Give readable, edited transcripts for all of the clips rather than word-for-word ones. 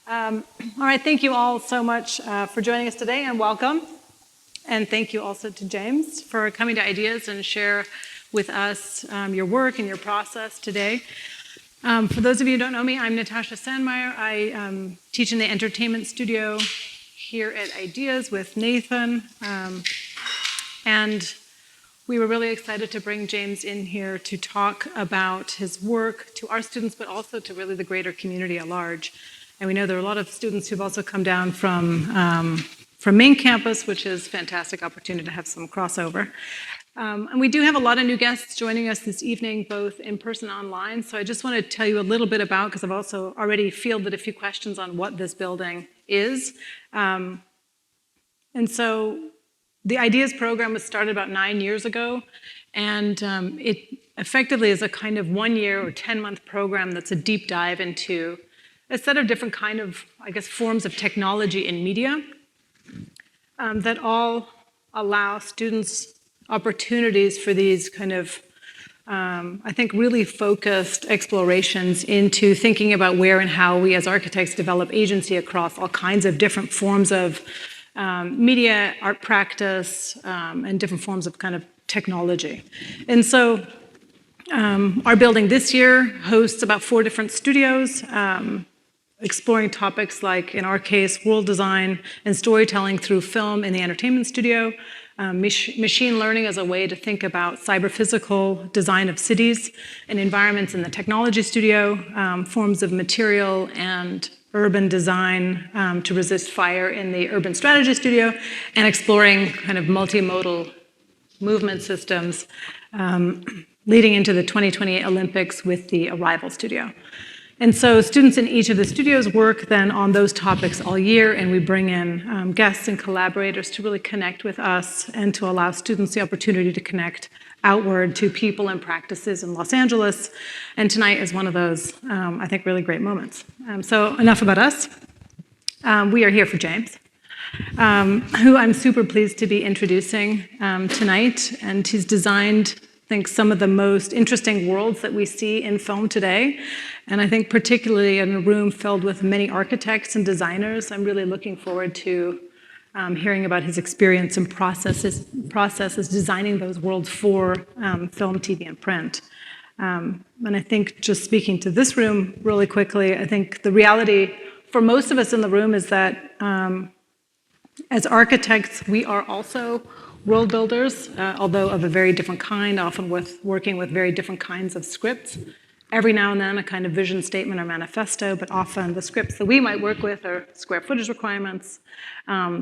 All right, thank you all so much for joining us today, and welcome. And thank you also to James for coming to Ideas and share with us your work and your process today. For those of you who don't know me, I'm Natasha Sandmeyer. I teach in the entertainment studio here at Ideas with Nathan. And we were really excited to bring James in here to talk about his work to our students, but also to really the greater community at large. And we know there are a lot of students who've also come down from main campus, which is a fantastic opportunity to have some crossover. And we do have a lot of new guests joining us this evening, both in person and online. So I just want to tell you a little bit about, because I've also already fielded a few questions on what this building is. And so the Ideas program was started about 9 years ago, and it effectively is a kind of 1 year or 10-month program that's a deep dive into a set of different kind of, I guess, forms of technology and media that all allow students opportunities for these kind of, I think, really focused explorations into thinking about where and how we as architects develop agency across all kinds of different forms of media, art practice, and different forms of kind of technology. And so our building this year hosts about 4 different studios, exploring topics like, in our case, world design and storytelling through film in the entertainment studio, machine learning as a way to think about cyber-physical design of cities and environments in the technology studio, forms of material and urban design to resist fire in the urban strategy studio, and exploring kind of multimodal movement systems leading into the 2028 Olympics with the Arrival studio. And so students in each of the studios work then on those topics all year, and we bring in guests and collaborators to really connect with us and to allow students the opportunity to connect outward to people and practices in Los Angeles. And tonight is one of those, I think, really great moments. So enough about us. We are here for James, who I'm super pleased to be introducing tonight. And he's designed, I think, some of the most interesting worlds that we see in film today. And I think particularly in a room filled with many architects and designers, I'm really looking forward to hearing about his experience and processes designing those worlds for film, TV, and print. And I think just speaking to this room really quickly, I think the reality for most of us in the room is that as architects, we are also world builders, although of a very different kind, often working with very different kinds of scripts. Every now and then a kind of vision statement or manifesto, but often the scripts that we might work with are square footage requirements,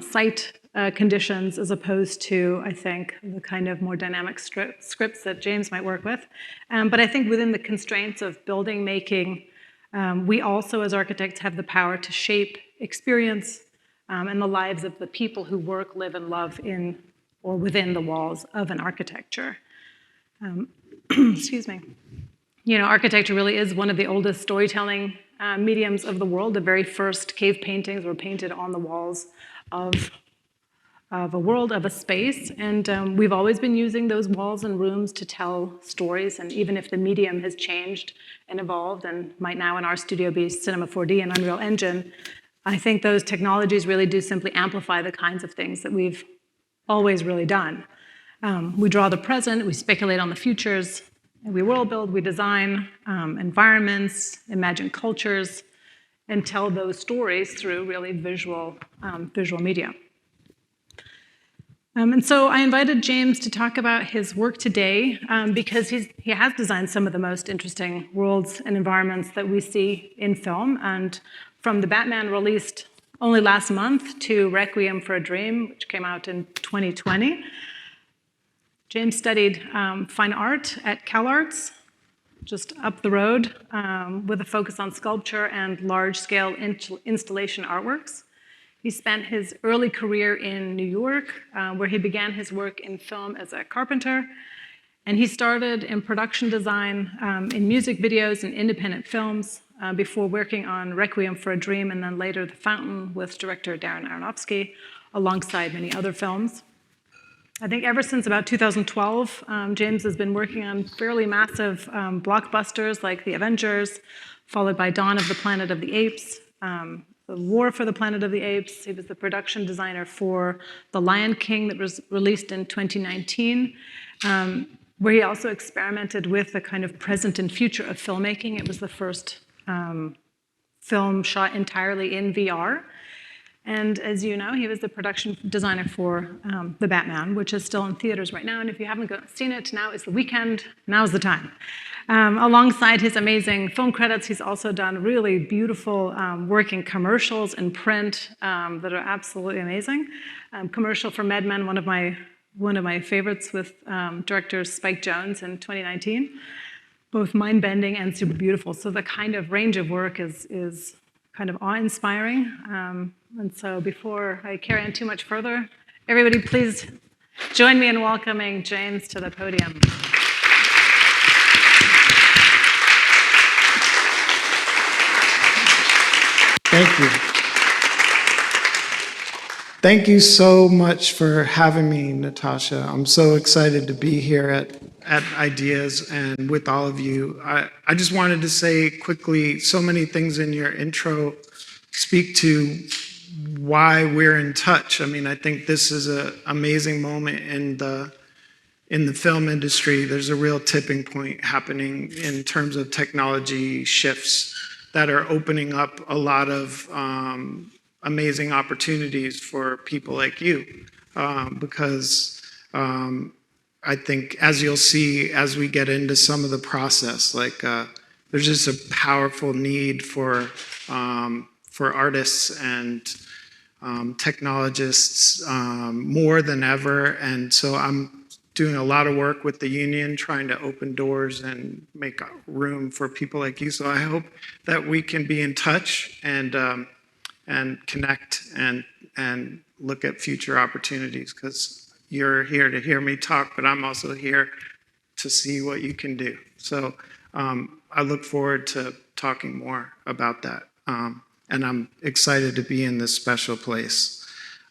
site conditions, as opposed to, I think, the kind of more dynamic scripts that James might work with. But I think within the constraints of building making, we also as architects have the power to shape experience and the lives of the people who work, live, and love in or within the walls of an architecture. Excuse me. You know, architecture really is one of the oldest storytelling mediums of the world. The very first cave paintings were painted on the walls of a world, of a space. And we've always been using those walls and rooms to tell stories. And even if the medium has changed and evolved and might now in our studio be Cinema 4D and Unreal Engine, I think those technologies really do simply amplify the kinds of things that we've always really done. We draw the present, we speculate on the futures, we world build, we design environments, imagine cultures, and tell those stories through really visual media. And so I invited James to talk about his work today because he has designed some of the most interesting worlds and environments that we see in film. And from the Batman released only last month to Requiem for a Dream, which came out in 2020, James studied fine art at CalArts, just up the road, with a focus on sculpture and large-scale installation artworks. He spent his early career in New York, where he began his work in film as a carpenter. And he started in production design in music videos and independent films before working on Requiem for a Dream and then later The Fountain with director Darren Aronofsky, alongside many other films. I think ever since about 2012, James has been working on fairly massive blockbusters like The Avengers, followed by Dawn of the Planet of the Apes, War for the Planet of the Apes. He was the production designer for The Lion King that was released in 2019, where he also experimented with the kind of present and future of filmmaking. It was the first film shot entirely in VR. And as you know, he was the production designer for The Batman, which is still in theaters right now. And if you haven't seen it, now is the weekend, now's the time. Alongside his amazing film credits, he's also done really beautiful working commercials in print that are absolutely amazing. Commercial for Med Men, one of my favorites with director Spike Jonze in 2019. Both mind-bending and super beautiful. So the kind of range of work is kind of awe-inspiring. And so before I carry on too much further, everybody please join me in welcoming James to the podium. Thank you. Thank you so much for having me, Natasha. I'm so excited to be here at Ideas and with all of you. I just wanted to say quickly, so many things in your intro speak to why we're in touch. I mean, I think this is an amazing moment in the film industry. There's a real tipping point happening in terms of technology shifts that are opening up a lot of amazing opportunities for people like you, because I think, as you'll see as we get into some of the process, there's just a powerful need for artists and technologists more than ever. And so I'm doing a lot of work with the union, trying to open doors and make room for people like you. So I hope that we can be in touch and connect and look at future opportunities, because you're here to hear me talk, but I'm also here to see what you can do. So I look forward to talking more about that. And I'm excited to be in this special place.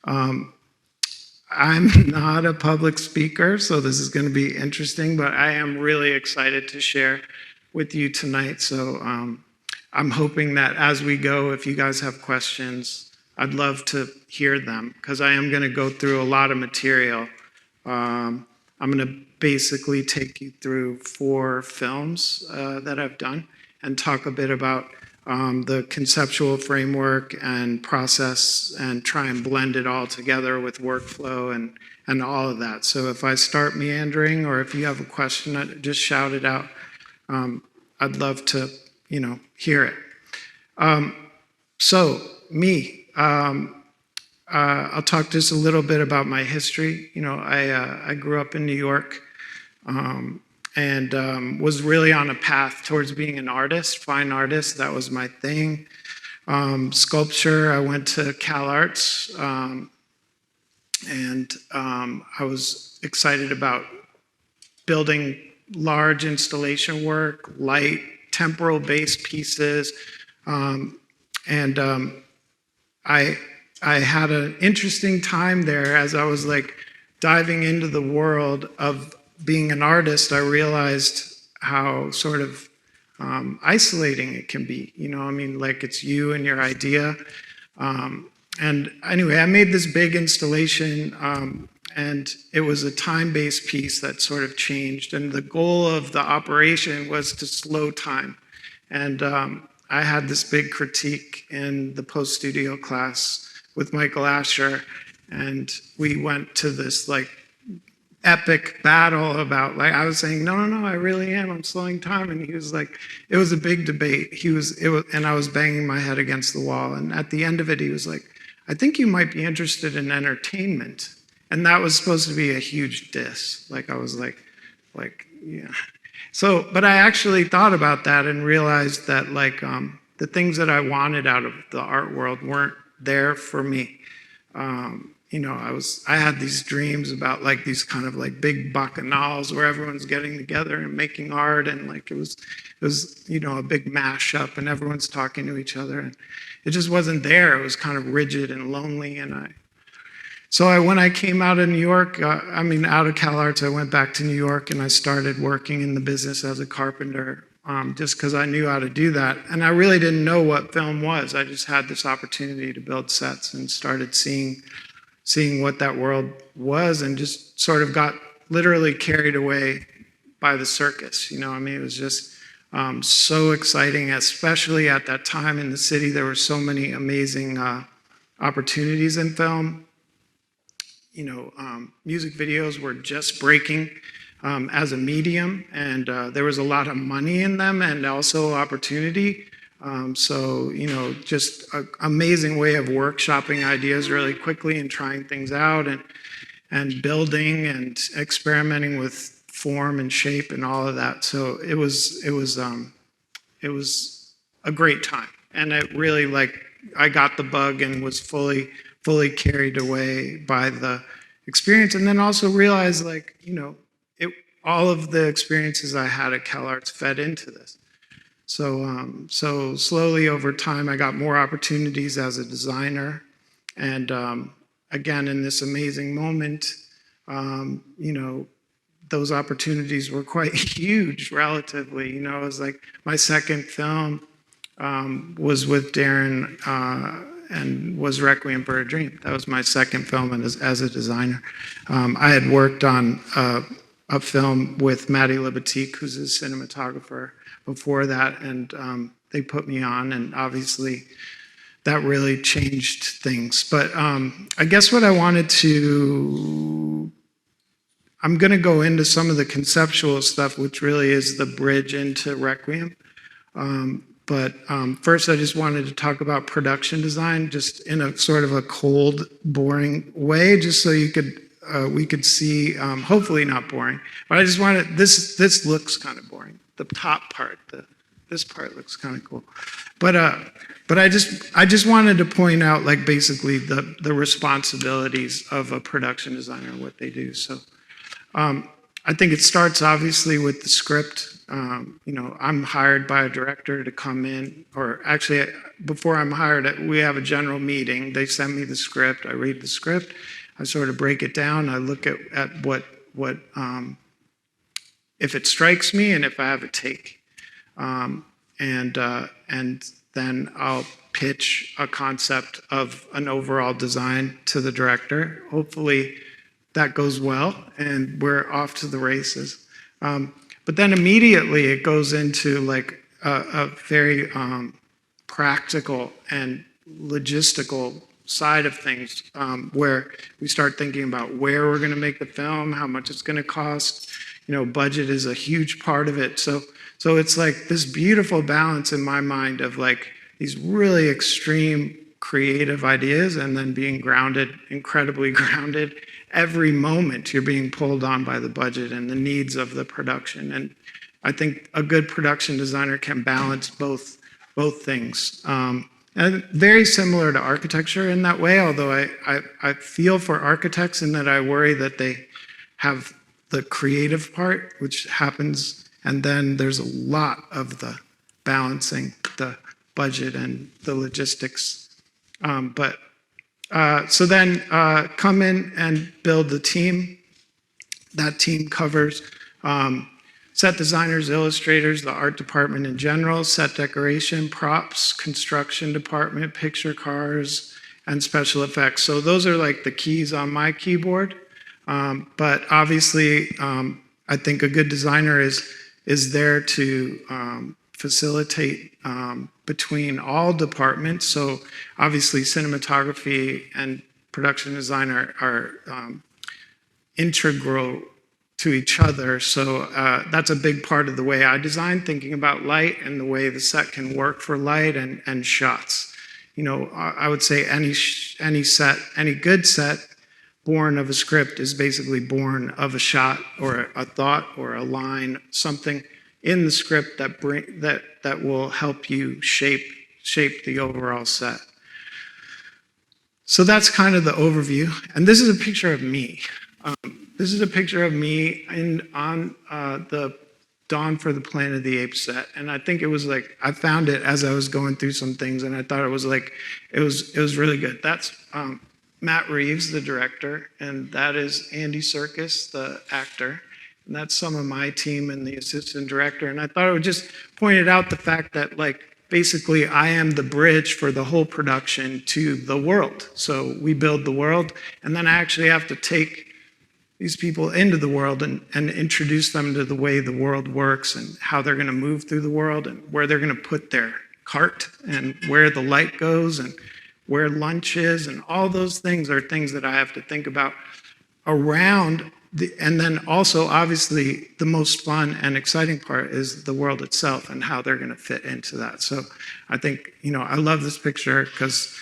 I'm not a public speaker, so this is going to be interesting, but I am really excited to share with you tonight. So I'm hoping that as we go, if you guys have questions, I'd love to hear them, because I am going to go through a lot of material. I'm going to basically take you through 4 films that I've done and talk a bit about the conceptual framework and process, and try and blend it all together with workflow and all of that. So if I start meandering, or if you have a question, just shout it out. I'd love to, hear it. So me, I'll talk just a little bit about my history. I grew up in New York. And was really on a path towards being an artist, fine artist. That was my thing. Sculpture, I went to Cal Arts, and I was excited about building large installation work, light, temporal-based pieces. I had an interesting time there as I was diving into the world of being an artist. I realized how sort of isolating it can be. It's you and your idea. And anyway, I made this big installation, and it was a time-based piece that sort of changed. And the goal of the operation was to slow time. And I had this big critique in the post-studio class with Michael Asher, and we went to this epic battle about I was saying, no, I really am, I'm slowing time. And he was it was a big debate. And I was banging my head against the wall. And at the end of it, he was like, I think you might be interested in entertainment. And that was supposed to be a huge diss. I was yeah. So, but I actually thought about that and realized that the things that I wanted out of the art world weren't there for me. I had these dreams about these kind of big bacchanals where everyone's getting together and making art, and it was a big mashup and everyone's talking to each other, and it just wasn't there. It was kind of rigid and lonely. And when I came out of New York, out of Cal Arts, I went back to New York and I started working in the business as a carpenter. just because I knew how to do that. And I really didn't know what film was. I just had this opportunity to build sets and started seeing what that world was, and just sort of got literally carried away by the circus. I mean, it was just so exciting, especially at that time in the city. There were so many amazing opportunities in film. Music videos were just breaking as a medium, and there was a lot of money in them and also opportunity. So, just an amazing way of workshopping ideas really quickly and trying things out and building and experimenting with form and shape and all of that. So it was a great time. And it really, I got the bug and was fully carried away by the experience. And then also realized, all of the experiences I had at CalArts fed into this. So slowly over time, I got more opportunities as a designer. And again, in this amazing moment, those opportunities were quite huge relatively. It was like my second film was with Darren and was Requiem for a Dream. That was my second film as a designer. I had worked on a film with Maddie Libatique, who's a cinematographer, before that, and they put me on, and obviously that really changed things. But I guess what I wanted to, I'm going to go into some of the conceptual stuff, which really is the bridge into Requiem. But first, I just wanted to talk about production design, just in a sort of a cold, boring way, just so we could see, hopefully not boring. But I just wanted, this looks kind of boring. The top part, this part looks kind of cool. But I just wanted to point out, basically the responsibilities of a production designer, what they do. So I think it starts obviously with the script. I'm hired by a director to come in, or actually before I'm hired, we have a general meeting. They send me the script. I read the script. I sort of break it down. I look at what if it strikes me and if I have a take, and then I'll pitch a concept of an overall design to the director. Hopefully that goes well and we're off to the races. But then immediately it goes into a very practical and logistical side of things, where we start thinking about where we're going to make the film, how much it's going to cost. Budget is a huge part of it. So it's this beautiful balance in my mind of these really extreme creative ideas, and then being incredibly grounded. Every moment you're being pulled on by the budget and the needs of the production. And I think a good production designer can balance both things. And very similar to architecture in that way, although I feel for architects in that I worry that they have the creative part, which happens, and then there's a lot of the balancing, the budget and the logistics. So then come in and build the team. That team covers set designers, illustrators, the art department in general, set decoration, props, construction department, picture cars, and special effects. So those are the keys on my keyboard. But obviously, I think a good designer is there to facilitate between all departments. So obviously cinematography and production design are integral to each other. So that's a big part of the way I design, thinking about light and the way the set can work for light and shots. I would say any good set born of a script is basically born of a shot or a thought or a line, something in the script that will help you shape the overall set. So that's kind of the overview. And this is a picture of me. This is a picture of me on the Dawn for the Planet of the Apes set. And I think it was I found it as I was going through some things, and I thought it was it was really good. That's Matt Reeves, the director, and that is Andy Serkis, the actor. And that's some of my team and the assistant director. And I thought I would just point out the fact that, like, basically I am the bridge for the whole production to the world. So we build the world, and then I actually have to take these people into the world and introduce them to the way the world works and how they're going to move through the world and where they're going to put their cart and where the light goes and where lunch is. And all those things are things that I have to think about around and then also, obviously, the most fun and exciting part is the world itself and how they're going to fit into that. So I think, I love this picture because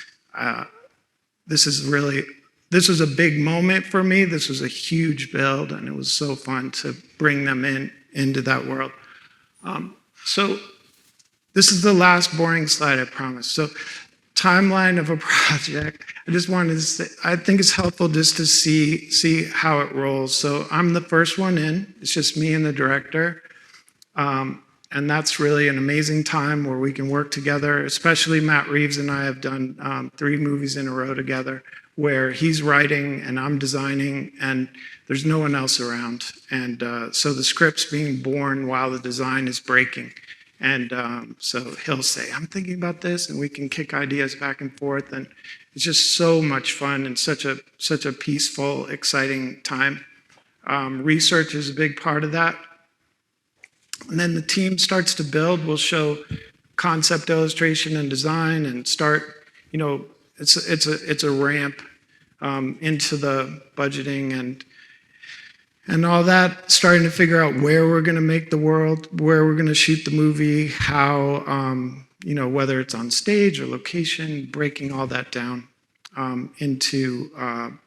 this was a big moment for me. This was a huge build, and it was so fun to bring them into that world. So this is the last boring slide, I promise. So timeline of a project. I just wanted to say, I think it's helpful just to see how it rolls. So I'm the first one in. It's just me and the director. And that's really an amazing time where we can work together, especially Matt Reeves and I have done 3 movies in a row together where he's writing and I'm designing and there's no one else around. And so the script's being born while the design is breaking. And so he'll say, I'm thinking about this, and we can kick ideas back and forth. And it's just so much fun and such a peaceful, exciting time. Research is a big part of that. And then the team starts to build. We'll show concept illustration and design and start, it's a ramp into the budgeting and all that, starting to figure out where we're going to make the world, where we're going to shoot the movie, how, whether it's on stage or location, breaking all that down into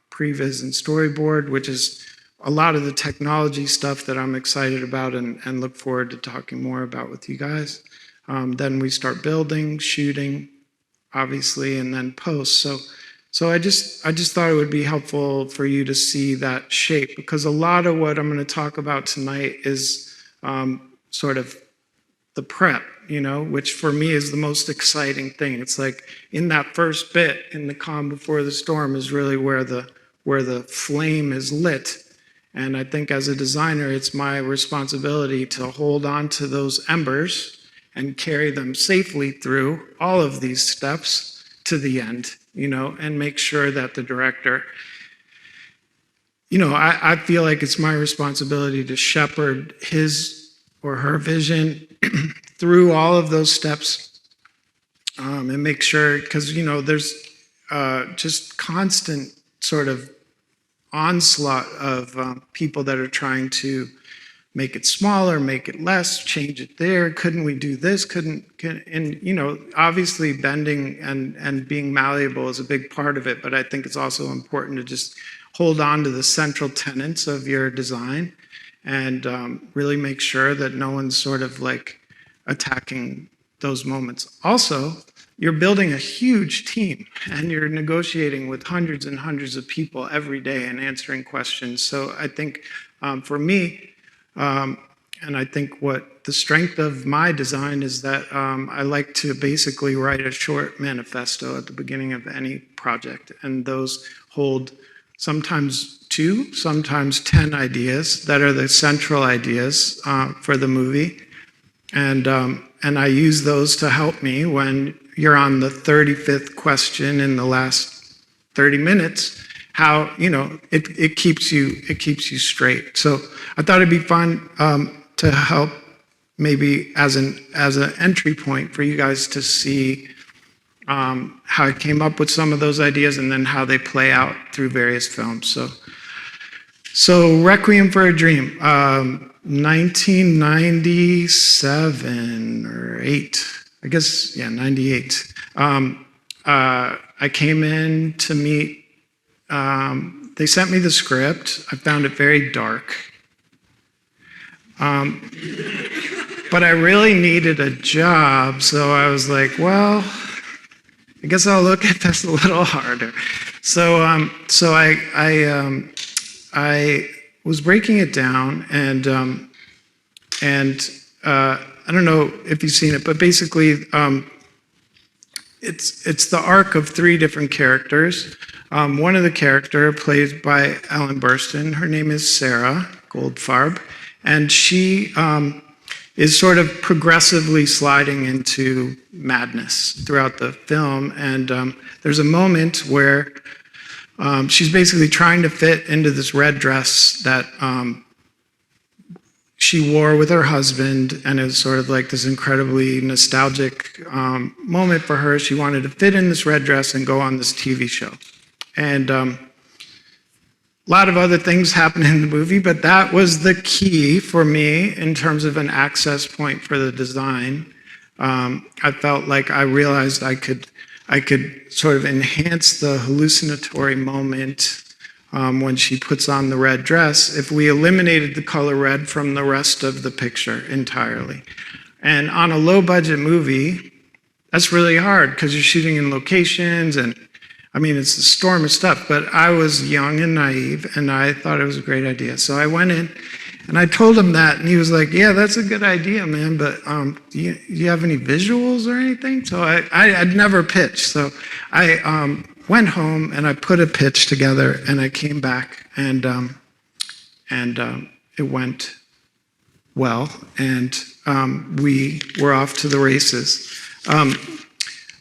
previs and storyboard, which is a lot of the technology stuff that I'm excited about and look forward to talking more about with you guys. Then we start building, shooting, obviously, and then post. So I just thought it would be helpful for you to see that shape, because a lot of what I'm going to talk about tonight is sort of the prep, which for me is the most exciting thing. It's like in that first bit, in the calm before the storm, is really where the flame is lit. And I think as a designer, it's my responsibility to hold on to those embers and carry them safely through all of these steps to the end. And make sure that the director, I feel like it's my responsibility to shepherd his or her vision through all of those steps and make sure, because, there's just constant sort of onslaught of people that are trying to make it smaller, make it less, change it there. Couldn't we do this? Obviously bending and being malleable is a big part of it, but I think it's also important to just hold on to the central tenets of your design and really make sure that no one's sort of like attacking those moments. Also, you're building a huge team and you're negotiating with hundreds and hundreds of people every day and answering questions. So I think for me, and I think what the strength of my design is that I like to basically write a short manifesto at the beginning of any project. And those hold sometimes 2, sometimes 10 ideas that are the central ideas for the movie. And I use those to help me when you're on the 35th question in the last 30 minutes. How it keeps you straight. So I thought it'd be fun to help maybe as an entry point for you guys to see how I came up with some of those ideas and then how they play out through various films. So Requiem for a Dream, 1997 or 8, I guess, 98. I came in to meet. They sent me the script. I found it very dark. But I really needed a job, so I was like, well, I guess I'll look at this a little harder. So I was breaking it down, and I don't know if you've seen it, but basically, it's the arc of 3 different characters. One of the characters played by Ellen Burstyn. Her name is Sarah Goldfarb, And she is sort of progressively sliding into madness throughout the film. And there's a moment where she's basically trying to fit into this red dress that she wore with her husband, and it was sort of like this incredibly nostalgic moment for her. She wanted to fit in this red dress and go on this TV show. And a lot of other things happen in the movie, but that was the key for me in terms of an access point for the design. I felt like I realized I could sort of enhance the hallucinatory moment when she puts on the red dress if we eliminated the color red from the rest of the picture entirely. And on a low-budget movie, that's really hard because you're shooting in locations, and I mean, it's a storm of stuff, but I was young and naive, and I thought it was a great idea. So I went in, and I told him that, and he was like, yeah, that's a good idea, man, but do you have any visuals or anything? So I'd never pitched. So I went home, and I put a pitch together, and I came back, and it went well, and we were off to the races.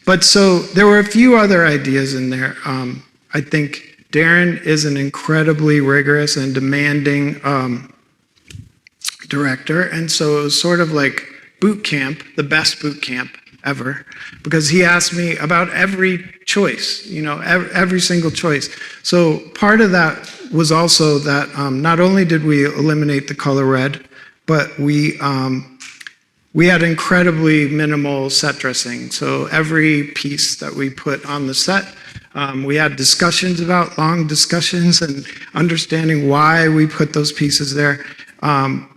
But so there were a few other ideas in there. I think Darren is an incredibly rigorous and demanding director, and so it was sort of like boot camp, the best boot camp ever, because he asked me about every choice, every single choice. So part of that was also that not only did we eliminate the color red, but we had incredibly minimal set dressing. So every piece that we put on the set, we had discussions about, long discussions, and understanding why we put those pieces there,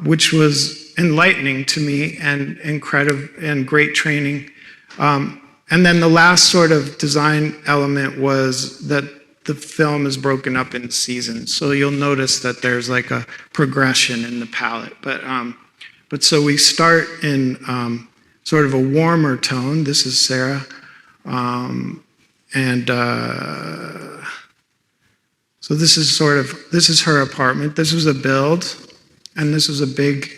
which was enlightening to me and incredible and great training. And then the last sort of design element was that the film is broken up in seasons. So you'll notice that there's like a progression in the palette. But so we start in sort of a warmer tone. This is Sarah. So this is her apartment. This was a build, and this was a big,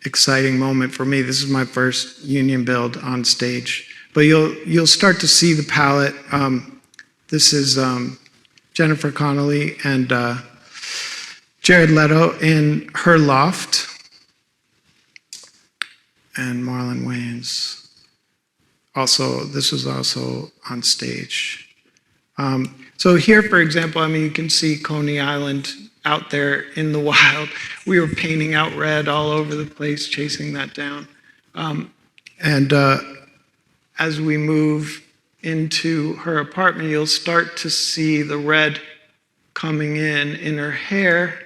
exciting moment for me. This is my first union build on stage. But you'll start to see the palette. This is Jennifer Connelly and Jared Leto in her loft, and Marlon Wayans. Also, this was also on stage. So here, for example, I mean, you can see Coney Island out there in the wild. We were painting out red all over the place, chasing that down. As we move into her apartment, you'll start to see the red coming in her hair,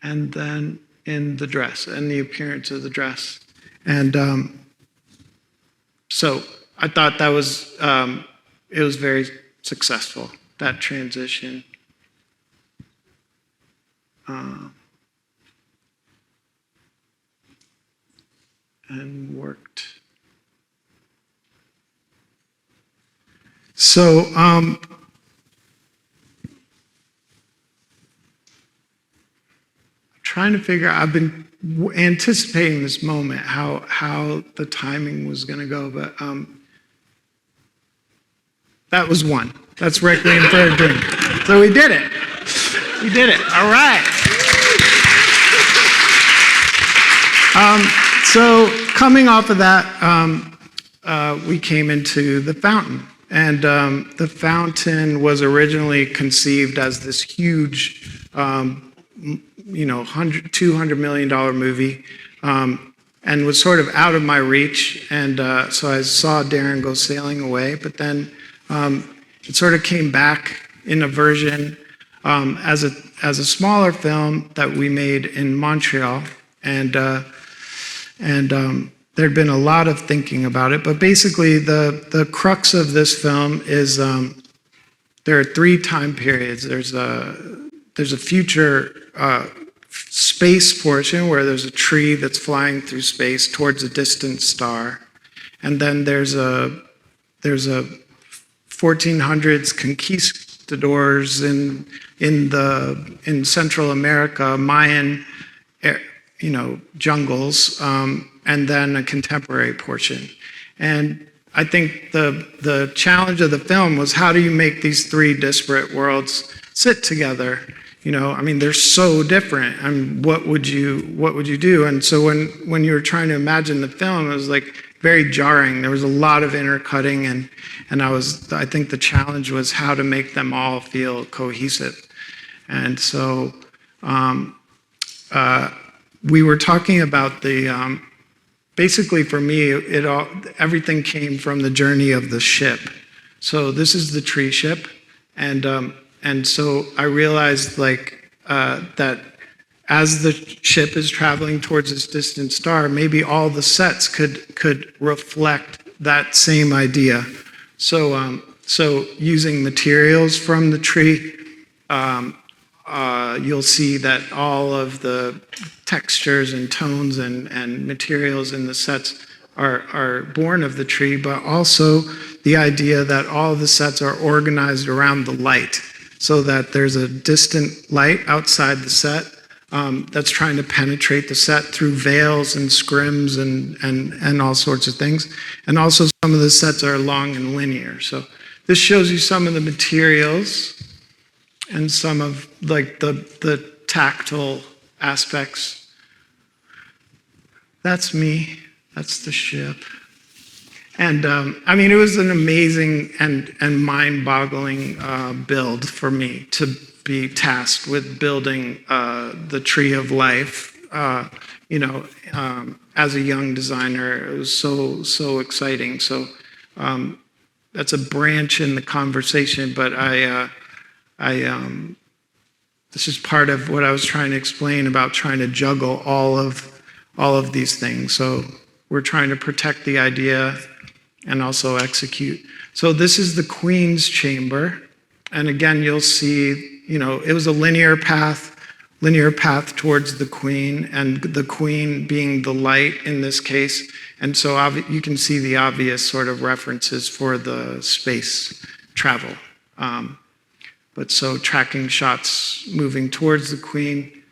and then in the dress, and the appearance of the dress. And so I thought that was, it was very successful, that transition. And worked. So, trying to figure out, I've been anticipating this moment, how the timing was going to go, but that was one. That's Requiem for a Dream. So we did it. We did it. All right. So coming off of that, we came into the fountain. And the fountain was originally conceived as this huge, $200 million movie, and was sort of out of my reach. And so I saw Darren go sailing away, but then it sort of came back in a version as a smaller film that we made in Montreal. And there'd been a lot of thinking about it, but basically the crux of this film is there are three time periods. There's a future space portion where there's a tree that's flying through space towards a distant star, and then there's a 1400s conquistadors in Central America, Mayan jungles, and then a contemporary portion. And I think the challenge of the film was, how do you make these three disparate worlds sit together? They're so different. What would you do? And so when you were trying to imagine the film, it was like very jarring. There was a lot of intercutting, and I think the challenge was how to make them all feel cohesive. And so we were talking about basically for me, everything came from the journey of the ship. So this is the tree ship, and so I realized that as the ship is traveling towards this distant star, maybe all the sets could reflect that same idea. So using materials from the tree, you'll see that all of the textures and tones and materials in the sets are born of the tree, but also the idea that all the sets are organized around the light, so that there's a distant light outside the set that's trying to penetrate the set through veils and scrims and all sorts of things. And also some of the sets are long and linear. So this shows you some of the materials and some of the tactile aspects. That's me. That's the ship. And it was an amazing and mind-boggling build for me to be tasked with building the Tree of Life. As a young designer, it was so exciting. So that's a branch in the conversation, but this is part of what I was trying to explain about trying to juggle all of these things. So we're trying to protect the idea and also execute. So this is the Queen's chamber. And again, you'll see, it was a linear path towards the Queen, and the Queen being the light in this case. And so you can see the obvious sort of references for the space travel. But so tracking shots moving towards the Queen.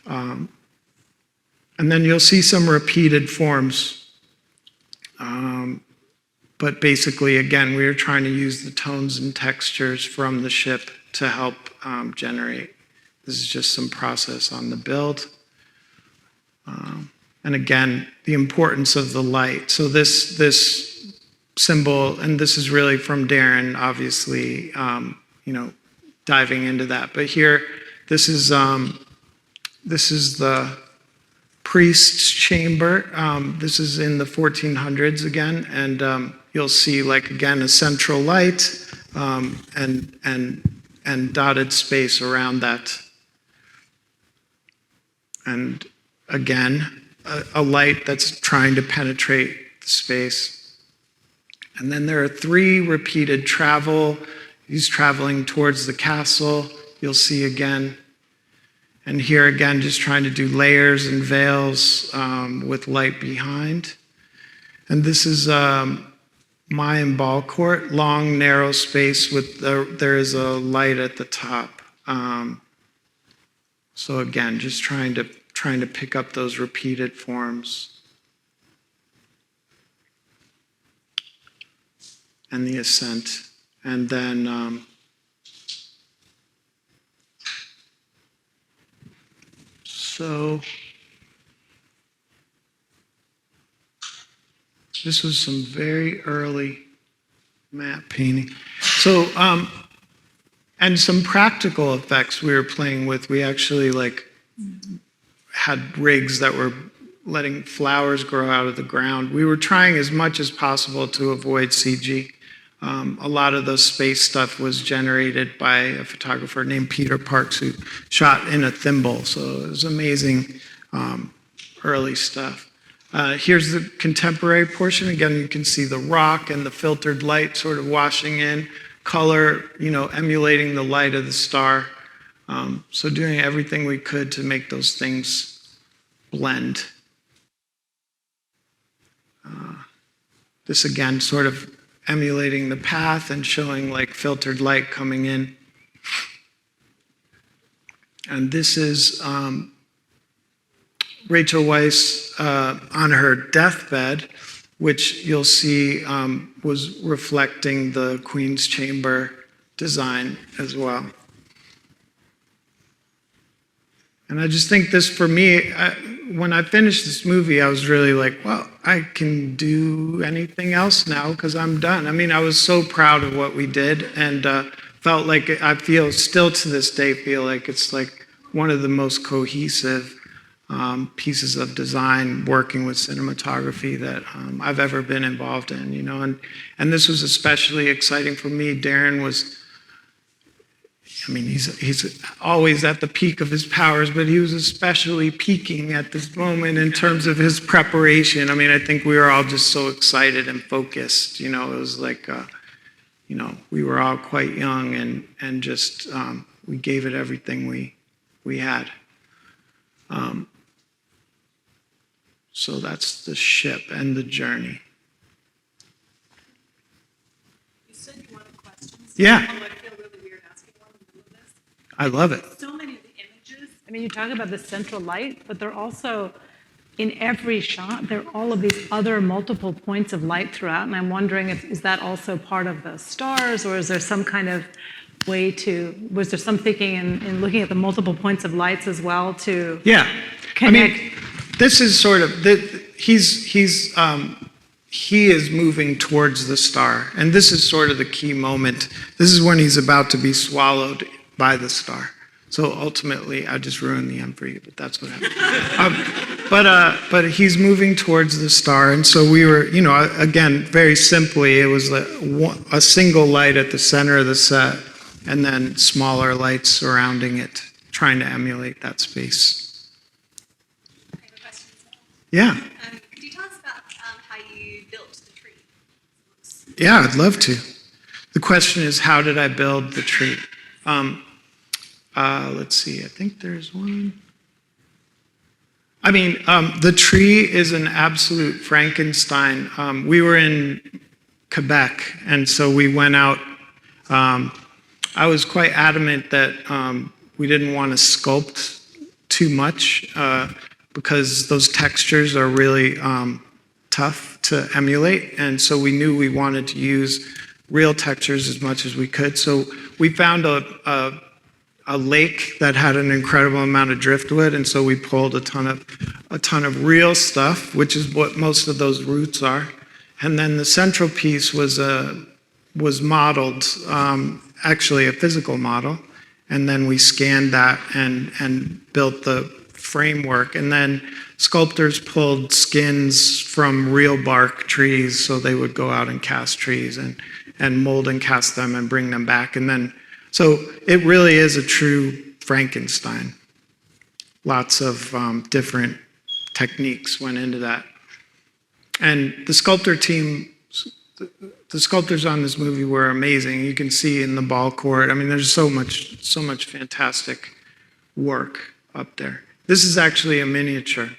And then you'll see some repeated forms. But basically, again, we were trying to use the tones and textures from the ship to help generate. This is just some process on the build. And again, the importance of the light. So this symbol, and this is really from Darren, obviously, diving into that. But here, this is the priest's chamber. This is in the 1400s again, and you'll see, again, a central light and dotted space around that. And again, a light that's trying to penetrate the space. And then there are three repeated travel. He's traveling towards the castle. You'll see again. And here again, just trying to do layers and veils with light behind. And this is Mayan ball court, long, narrow space with there is a light at the top. So again, just trying to pick up those repeated forms. And the ascent. And then so this was some very early map painting. So and some practical effects we were playing with. We actually had rigs that were letting flowers grow out of the ground. We were trying as much as possible to avoid CG. A lot of the space stuff was generated by a photographer named Peter Parks, who shot in a thimble. So it was amazing early stuff. Here's the contemporary portion. Again, you can see the rock and the filtered light sort of washing in, color, emulating the light of the star. So doing everything we could to make those things blend. This again, sort of emulating the path and showing filtered light coming in. And this is Rachel Weisz on her deathbed, which you'll see was reflecting the Queen's Chamber design as well. And I just think this, for me, when I finished this movie, I was really like, well, I can do anything else now because I'm done. I mean, I was so proud of what we did, and felt like, I feel still to this day, feel like it's like one of the most cohesive pieces of design working with cinematography that I've ever been involved in, you know, and this was especially exciting for me. Darren was, I mean, he's always at the peak of his powers, but he was especially peaking at this moment in terms of his preparation. I mean, I think we were all just so excited and focused, you know. It was like, you know, we were all quite young and just, we gave it everything we had. So that's the ship and the journey. You said you wanted questions. Yeah. Oh, I feel really weird asking one in the middle of this. I love it. So many of the images. I mean, you talk about the central light, but they're also, in every shot, there are all of these other multiple points of light throughout. And I'm wondering is that also part of the stars, or is there some kind of way was there some thinking in looking at the multiple points of lights as well to connect? I mean, this is sort of, he is moving towards the star, and this is sort of the key moment. This is when he's about to be swallowed by the star. So ultimately, I just ruined the end for you, but that's what happened. But he's moving towards the star, and so we were, you know, again, very simply, it was a single light at the center of the set, and then smaller lights surrounding it, trying to emulate that space. Yeah. Could you tell us about how you built the tree? Yeah, I'd love to. The question is, how did I build the tree? Let's see, I think there's one. I mean, the tree is an absolute Frankenstein. We were in Quebec, and so we went out. I was quite adamant that we didn't want to sculpt too much because those textures are really tough to emulate, and so we knew we wanted to use real textures as much as we could. So we found a lake that had an incredible amount of driftwood, and so we pulled a ton of real stuff, which is what most of those roots are. And then the central piece was modeled, actually a physical model, and then we scanned that and built the framework. And then sculptors pulled skins from real bark trees, so they would go out and cast trees and mold and cast them and bring them back. And then, so it really is a true Frankenstein. Lots of different techniques went into that. And the sculptor team, the sculptors on this movie were amazing. You can see in the ball court. I mean, there's so much fantastic work up there. This is actually a miniature.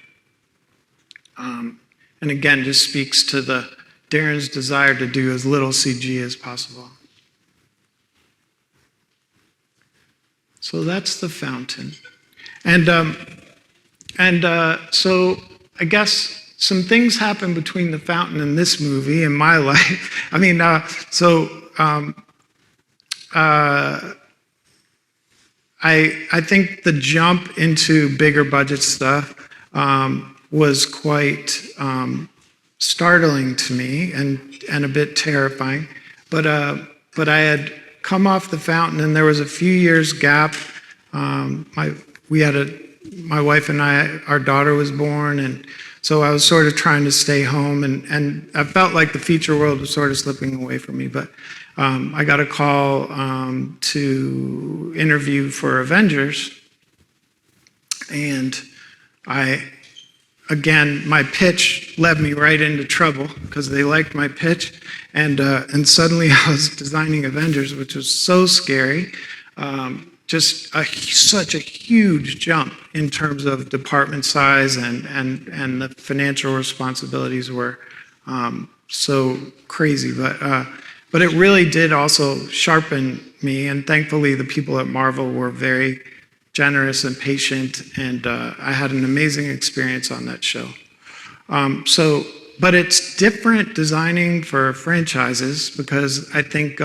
And again, just speaks to Darren's desire to do as little CG as possible. So that's the fountain. And so I guess some things happen between the fountain and this movie in my life. I mean, I think the jump into bigger budget stuff was quite startling to me and a bit terrifying. But I had come off the fountain, and there was a few years gap. My wife and I, our daughter was born, and so I was sort of trying to stay home, and I felt like the feature world was sort of slipping away from me. But I got a call to interview for Avengers, and again, my pitch led me right into trouble because they liked my pitch, and suddenly I was designing Avengers, which was so scary. Just such a huge jump in terms of department size, and the financial responsibilities were so crazy. But it really did also sharpen me, and thankfully the people at Marvel were very generous and patient, and I had an amazing experience on that show. But it's different designing for franchises because I think,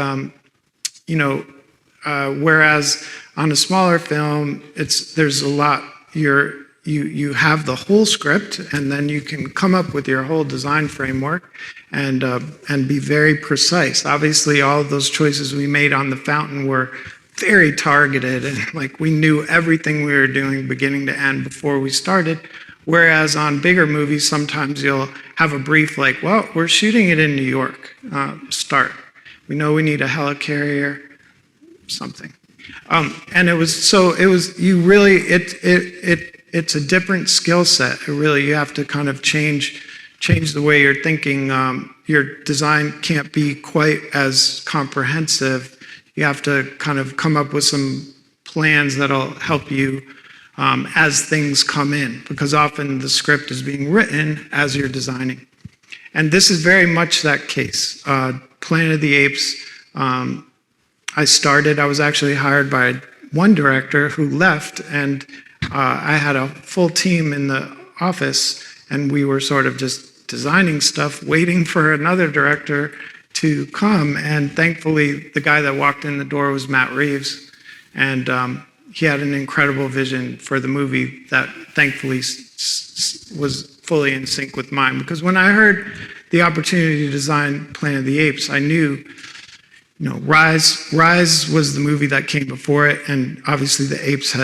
whereas on a smaller film, there's a lot, you have the whole script, and then you can come up with your whole design framework and be very precise. Obviously, all of those choices we made on the fountain were very targeted, and like we knew everything we were doing beginning to end before we started. Whereas on bigger movies, sometimes you'll have a brief like, well, we're shooting it in New York, start. We know we need a helicarrier, something. It's a different skill set. You have to kind of change the way you're thinking. Your design can't be quite as comprehensive. You have to kind of come up with some plans that'll help you as things come in, because often the script is being written as you're designing. And this is very much that case. Planet of the Apes, I was actually hired by one director who left, and I had a full team in the office, and we were sort of just designing stuff, waiting for another director to come. And thankfully, the guy that walked in the door was Matt Reeves, and he had an incredible vision for the movie that thankfully was fully in sync with mine. Because when I heard the opportunity to design Planet of the Apes, I knew, Rise was the movie that came before it, and obviously the apes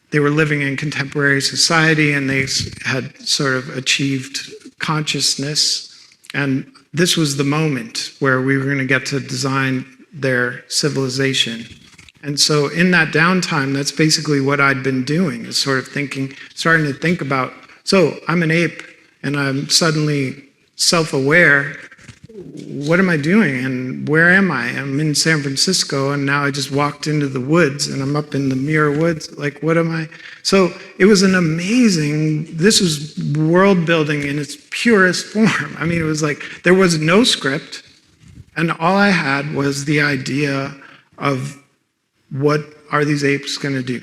they were living in contemporary society, and they had sort of achieved consciousness, and this was the moment where we were going to get to design their civilization. And so in that downtime, that's basically what I'd been doing, is sort of starting to think about, so I'm an ape and I'm suddenly self-aware. What am I doing and where am I? I'm in San Francisco, and now I just walked into the woods and I'm up in the Muir Woods. Like, what am I? So it was this was world building in its purest form. I mean, it was like there was no script, and all I had was the idea of what are these apes going to do?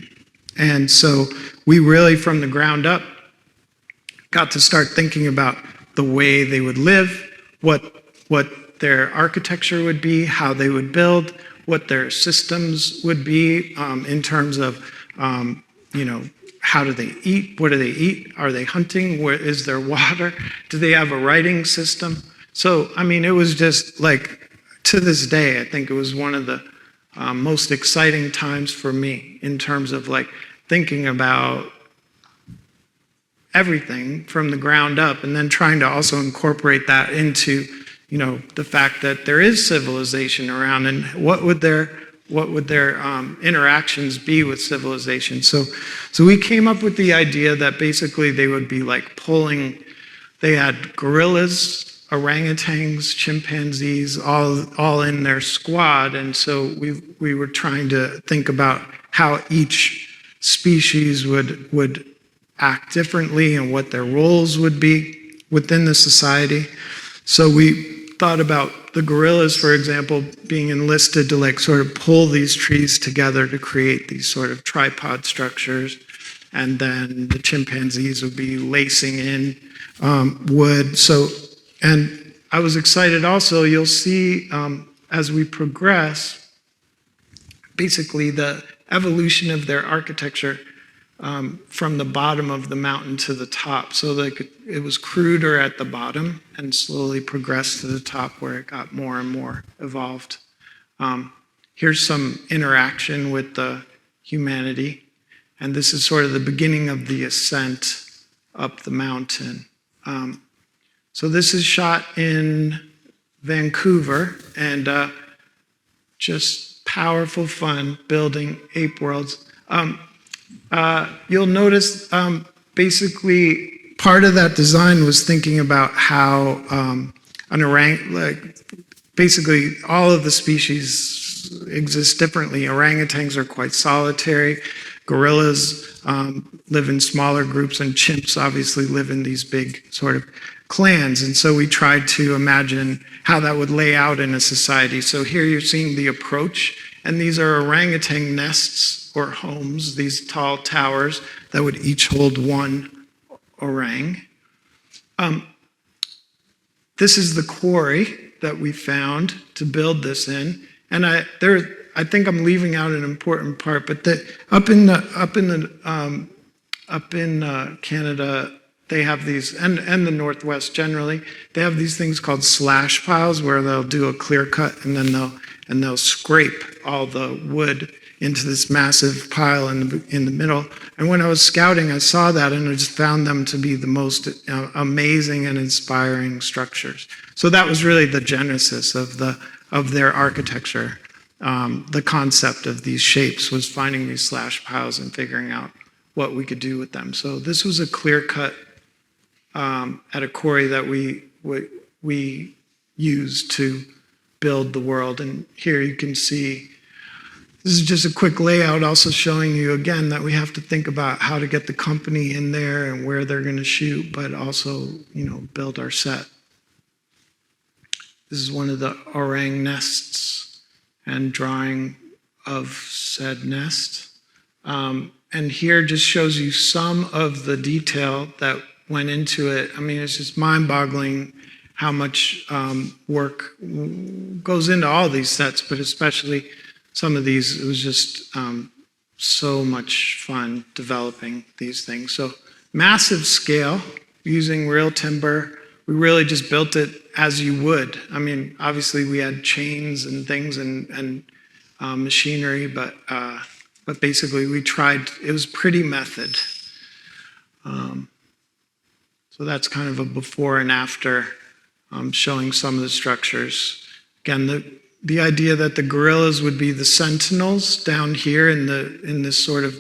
And so we really, from the ground up, got to start thinking about the way they would live, what their architecture would be, how they would build, what their systems would be in terms of, how do they eat? What do they eat? Are they hunting? Where is there water? Do they have a writing system? So, I mean, it was just like, to this day, I think it was one of the most exciting times for me in terms of like thinking about everything from the ground up, and then trying to also incorporate that into, the fact that there is civilization around, and what would their interactions be with civilization. So we came up with the idea that basically they would be like they had gorillas, orangutans, chimpanzees, all in their squad, and so we were trying to think about how each species would act differently and what their roles would be within the society. So we thought about the gorillas, for example, being enlisted to like sort of pull these trees together to create these sort of tripod structures, and then the chimpanzees would be lacing in wood. And I was excited also, you'll see as we progress, basically the evolution of their architecture from the bottom of the mountain to the top. So it was cruder at the bottom and slowly progressed to the top where it got more and more evolved. Here's some interaction with the humanity. And this is sort of the beginning of the ascent up the mountain. So this is shot in Vancouver, and just powerful fun building ape worlds. You'll notice basically part of that design was thinking about how basically all of the species exist differently. Orangutans are quite solitary. Gorillas live in smaller groups, and chimps obviously live in these big sort of clans. And so we tried to imagine how that would lay out in a society. So here you're seeing the approach, And these are orangutan nests or homes, these tall towers that would each hold one orang. This is the quarry that we found to build this in. And I think I'm leaving out an important part, but up in Canada, they have these, and the Northwest generally, they have these things called slash piles where they'll do a clear cut and then they'll scrape all the wood into this massive pile in the middle. And when I was scouting, I saw that and I just found them to be the most amazing and inspiring structures. So that was really the genesis of their architecture. The concept of these shapes was finding these slash piles and figuring out what we could do with them. So this was a clear cut at a quarry that we used to build the world. And here you can see, this is just a quick layout also showing you again that we have to think about how to get the company in there and where they're going to shoot, but also, build our set. This is one of the orang nests and drawing of said nest. And here just shows you some of the detail that went into it. I mean, it's just mind-boggling how much work goes into all these sets, but especially some of these. It was just so much fun developing these things. So massive scale, using real timber. We really just built it as you would. I mean, obviously we had chains and things and machinery, but basically we tried, it was pretty method. So that's kind of a before and after, showing some of the structures. Again, the idea that the gorillas would be the sentinels down here in this sort of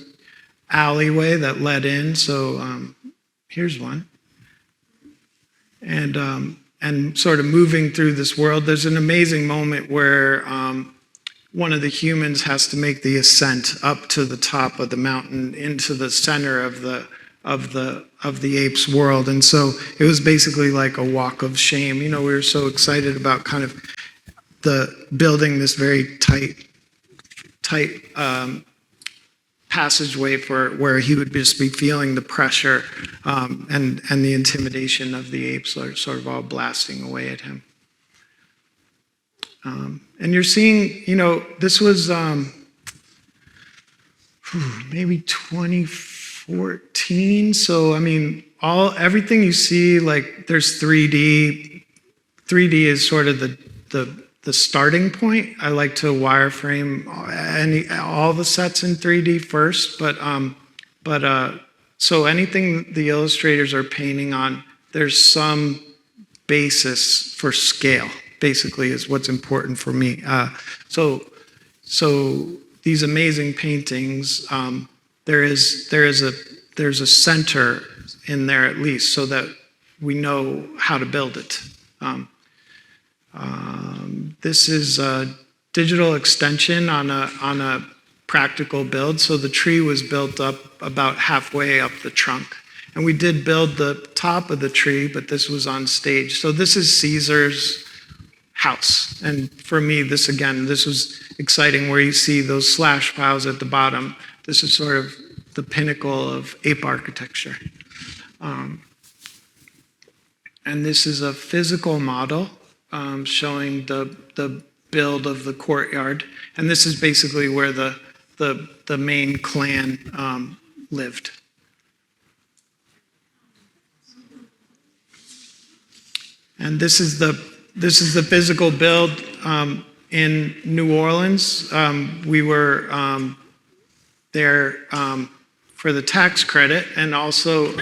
alleyway that led in. So here's one. And sort of moving through this world, there's an amazing moment where one of the humans has to make the ascent up to the top of the mountain into the center of the apes world. And so it was basically like a walk of shame. We were so excited about kind of the building this very tight passageway for where he would just be feeling the pressure and the intimidation of the apes are sort of all blasting away at him. And you're seeing, this was maybe 2014. So I mean, everything you see, like there's 3D. 3D is sort of the starting point. I like to wireframe all the sets in 3D first, but so anything the illustrators are painting on, there's some basis for scale, basically, is what's important for me. So these amazing paintings, there's a center in there at least, so that we know how to build it. This is a digital extension on a practical build. So the tree was built up about halfway up the trunk. And we did build the top of the tree, but this was on stage. So this is Caesar's house. And for me, this was exciting where you see those slash piles at the bottom. This is sort of the pinnacle of ape architecture. And this is a physical model showing the build of the courtyard. And this is basically where the main clan lived. And this is the physical build in New Orleans. We were there for the tax credit, and also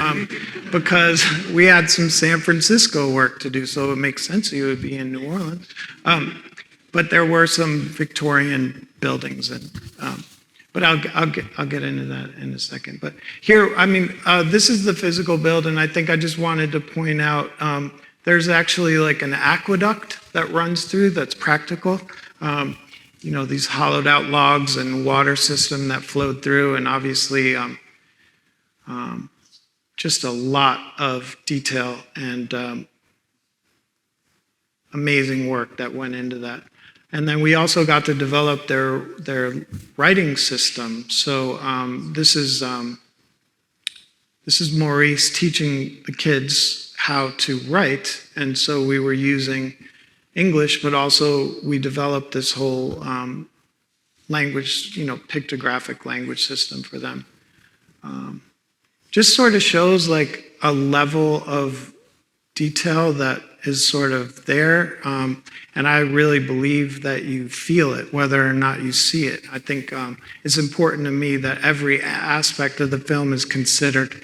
because we had some San Francisco work to do, so it makes sense you would be in New Orleans. But there were some Victorian buildings, and but I'll get into that in a second. But here, I mean, this is the physical build, and I think I just wanted to point out there's actually like an aqueduct that runs through that's practical. These hollowed out logs and water system that flowed through, and obviously just a lot of detail and amazing work that went into that. And then we also got to develop their writing system. So this is Maurice teaching the kids how to write. And so we were using English, but also we developed this whole language, pictographic language system for them. Just sort of shows like a level of detail that is sort of there. And I really believe that you feel it, whether or not you see it. I think it's important to me that every aspect of the film is considered.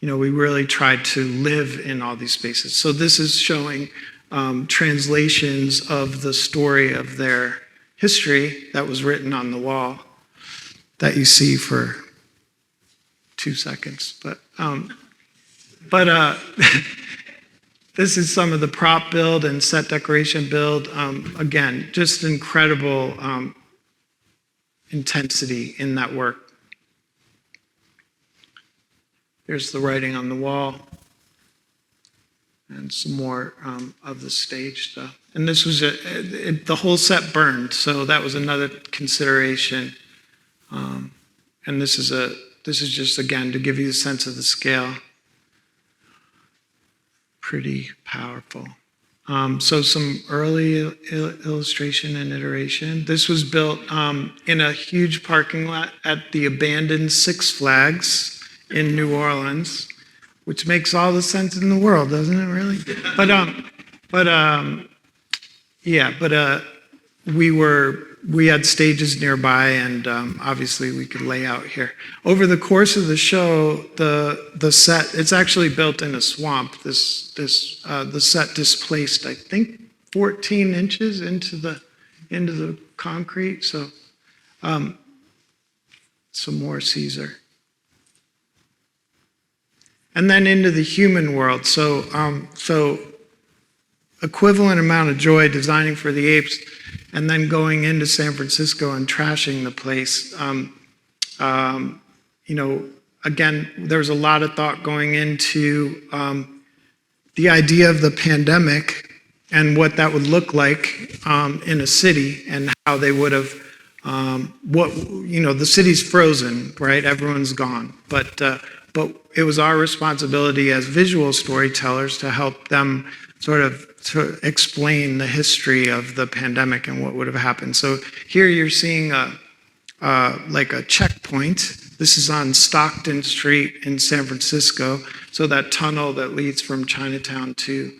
We really tried to live in all these spaces. So this is showing translations of the story of their history that was written on the wall that you see for 2 seconds. But this is some of the prop build and set decoration build. Again, just incredible intensity in that work. Here's the writing on the wall. And some more of the stage stuff. And this was the whole set burned, so that was another consideration. And this is just, again, to give you a sense of the scale. Pretty powerful. So some early illustration and iteration. This was built in a huge parking lot at the abandoned Six Flags in New Orleans, which makes all the sense in the world, doesn't it? Really? We had stages nearby, and obviously we could lay out here. Over the course of the show, the set, it's actually built in a swamp. The set displaced, I think, 14 inches into the concrete. So some more Caesar. And then into the human world. So equivalent amount of joy designing for the Apes, and then going into San Francisco and trashing the place. Again, there's a lot of thought going into the idea of the pandemic and what that would look like in a city, and how they would have, the city's frozen, right? Everyone's gone. But it was our responsibility as visual storytellers to help them sort of to explain the history of the pandemic and what would have happened. So here you're seeing like a checkpoint. This is on Stockton Street in San Francisco. So that tunnel that leads from Chinatown to,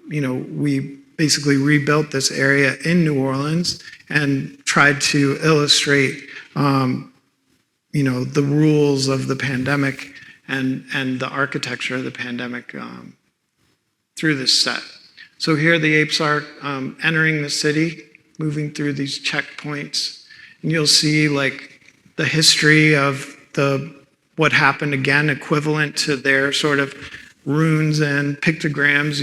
we basically rebuilt this area in New Orleans and tried to illustrate, the rules of the pandemic and the architecture of the pandemic through this set. So here the apes are entering the city, moving through these checkpoints, and you'll see like the history of what happened again, equivalent to their sort of runes and pictograms.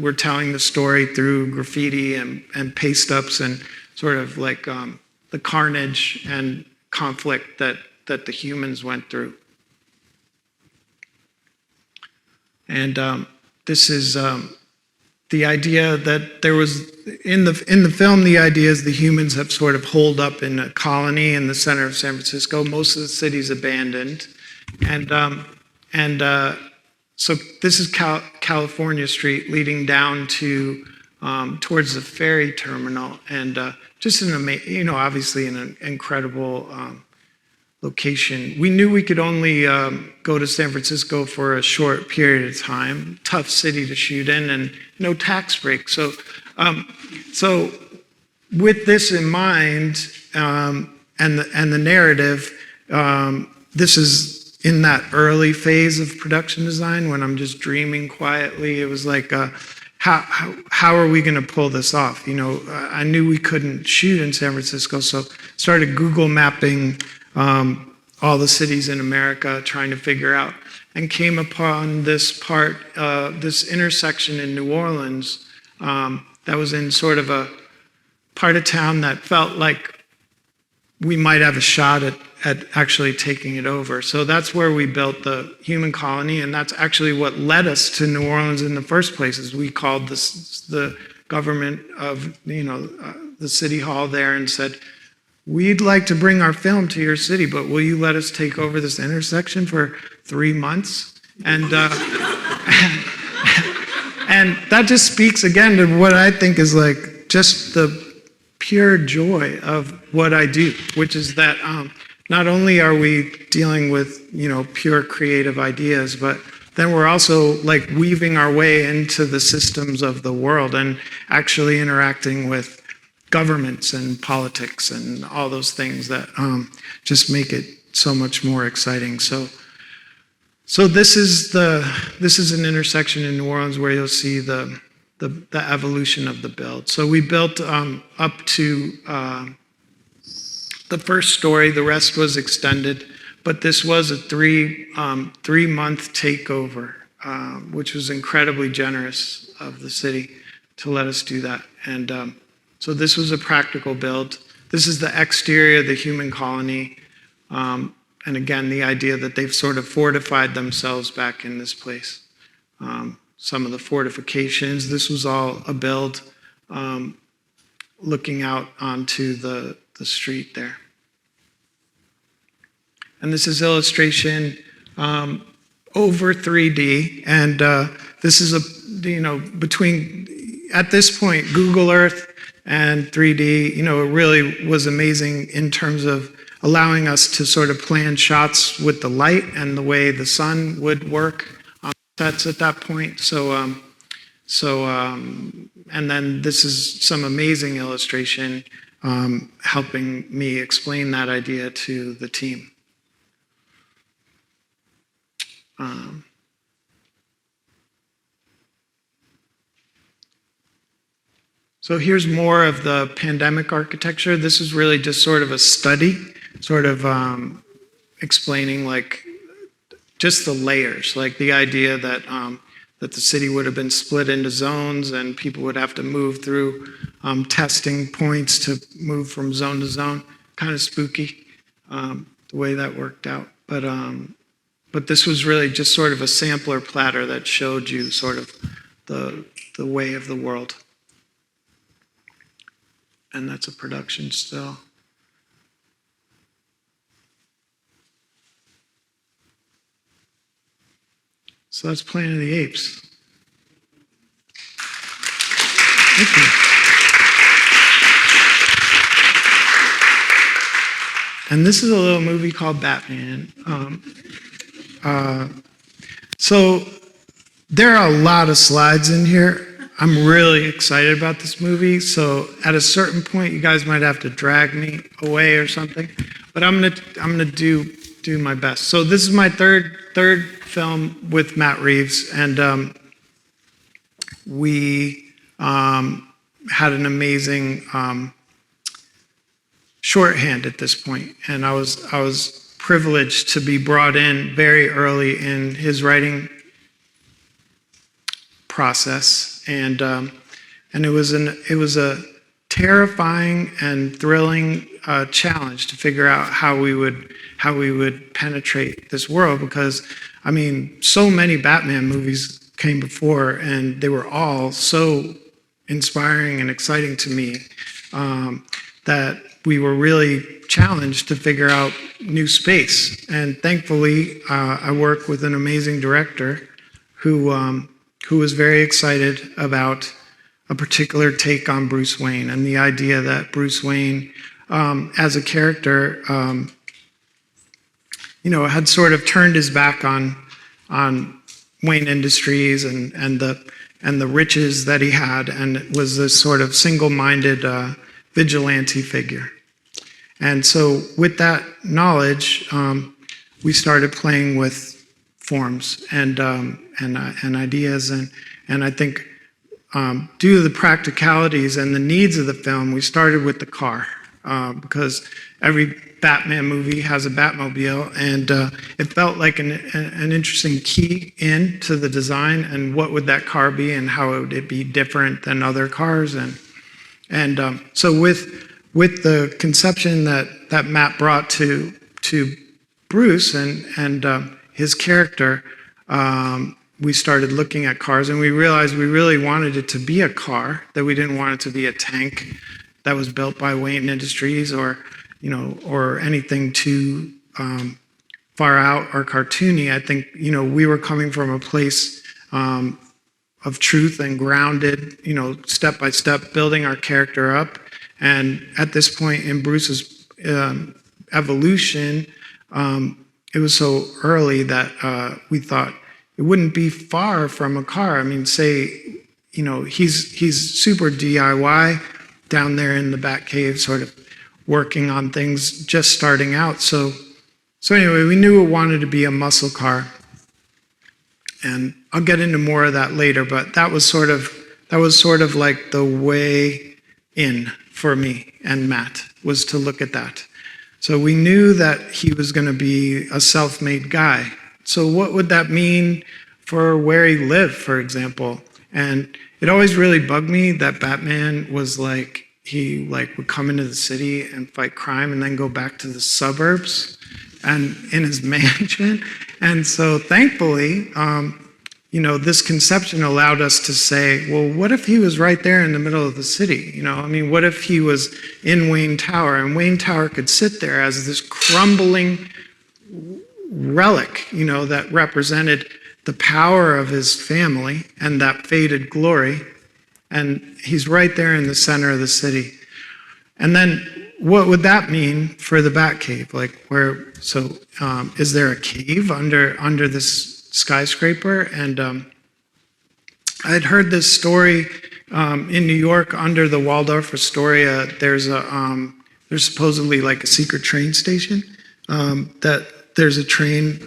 We're telling the story through graffiti and paste ups and sort of like the carnage and conflict that the humans went through. And this is the idea that there was in the film. The idea is the humans have sort of holed up in a colony in the center of San Francisco. Most of the city's abandoned, and so this is California Street leading down to towards the ferry terminal, and just obviously an incredible location. We knew we could only go to San Francisco for a short period of time. Tough city to shoot in, and no tax break. So with this in mind, and the narrative, this is in that early phase of production design when I'm just dreaming quietly. It was like, how are we going to pull this off? I knew we couldn't shoot in San Francisco, so started Google mapping all the cities in America, trying to figure out, and came upon this part, this intersection in New Orleans that was in sort of a part of town that felt like we might have a shot at actually taking it over. So that's where we built the human colony, and that's actually what led us to New Orleans in the first place. Is we called this the government of, the city hall there and said, "We'd like to bring our film to your city, but will you let us take over this intersection for 3 months?" And and that just speaks again to what I think is like just the pure joy of what I do, which is that not only are we dealing with, pure creative ideas, but then we're also like weaving our way into the systems of the world and actually interacting with governments and politics and all those things that just make it so much more exciting. So this is an intersection in New Orleans where you'll see the evolution of the build. So we built up to the first story. The rest was extended, but this was a 3-month takeover, which was incredibly generous of the city to let us do that. And so this was a practical build. This is the exterior of the human colony. And again, the idea that they've sort of fortified themselves back in this place. Some of the fortifications, this was all a build looking out onto the street there. And this is illustration over 3D. And this is between, at this point, Google Earth and 3D, it really was amazing in terms of allowing us to sort of plan shots with the light and the way the sun would work on sets at that point. And then this is some amazing illustration helping me explain that idea to the team. So here's more of the pandemic architecture. This is really just sort of a study, sort of explaining like just the layers, like the idea that that the city would have been split into zones and people would have to move through testing points to move from zone to zone. Kind of spooky the way that worked out. But this was really just sort of a sampler platter that showed you sort of the way of the world. And that's a production still. So that's Planet of the Apes. Thank you. And this is a little movie called Batman. So there are a lot of slides in here. I'm really excited about this movie. So at a certain point, you guys might have to drag me away or something. But I'm gonna do my best. So this is my third film with Matt Reeves, and we had an amazing shorthand at this point, and I was privileged to be brought in very early in his writing process, and it was a terrifying and thrilling challenge to figure out how we would penetrate this world, because I mean, so many Batman movies came before, and they were all so inspiring and exciting to me that we were really challenged to figure out new space. And thankfully, I work with an amazing director who was very excited about a particular take on Bruce Wayne and the idea that Bruce Wayne, as a character, had sort of turned his back on Wayne Industries and the riches that he had, and was this sort of single-minded vigilante figure. And so with that knowledge, we started playing with forms and ideas, and I think due to the practicalities and the needs of the film, we started with the car, because every Batman movie has a Batmobile, and it felt like an interesting key into the design, and what would that car be, and how would it be different than other cars, and so with the conception that Matt brought to Bruce and his character, we started looking at cars, and we realized we really wanted it to be a car, that we didn't want it to be a tank that was built by Wayne Industries or anything too far out or cartoony. I think, we were coming from a place of truth and grounded, step by step, building our character up. And at this point in Bruce's evolution, it was so early that we thought it wouldn't be far from a car. I mean, say, he's super DIY down there in the Batcave, sort of working on things, just starting out. So anyway, we knew it wanted to be a muscle car. And I'll get into more of that later, but that was sort of like the way in for me and Matt, was to look at that. So we knew that he was going to be a self-made guy. So what would that mean for where he lived, for example? And it always really bugged me that Batman was like, he would come into the city and fight crime and then go back to the suburbs and in his mansion. And so thankfully, this conception allowed us to say, well, what if he was right there in the middle of the city? What if he was in Wayne Tower, and Wayne Tower could sit there as this crumbling relic, that represented the power of his family and that faded glory. And he's right there in the center of the city. And then what would that mean for the Batcave? Is there a cave under this skyscraper? And I had heard this story in New York, under the Waldorf Astoria. There's supposedly like a secret train station, that there's a train,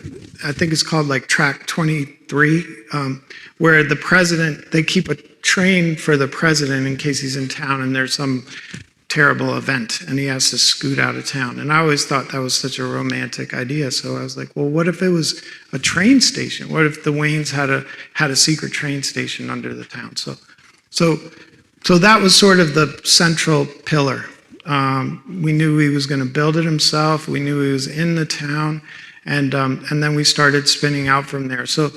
I think it's called like track 23, where the president, they keep a train for the president in case he's in town and there's some terrible event and he has to scoot out of town. And I always thought that was such a romantic idea. So I was like, well, what if it was a train station? What if the Waynes had a secret train station under the town? So that was sort of the central pillar. We knew he was going to build it himself. We knew he was in the town, and then we started spinning out from there. So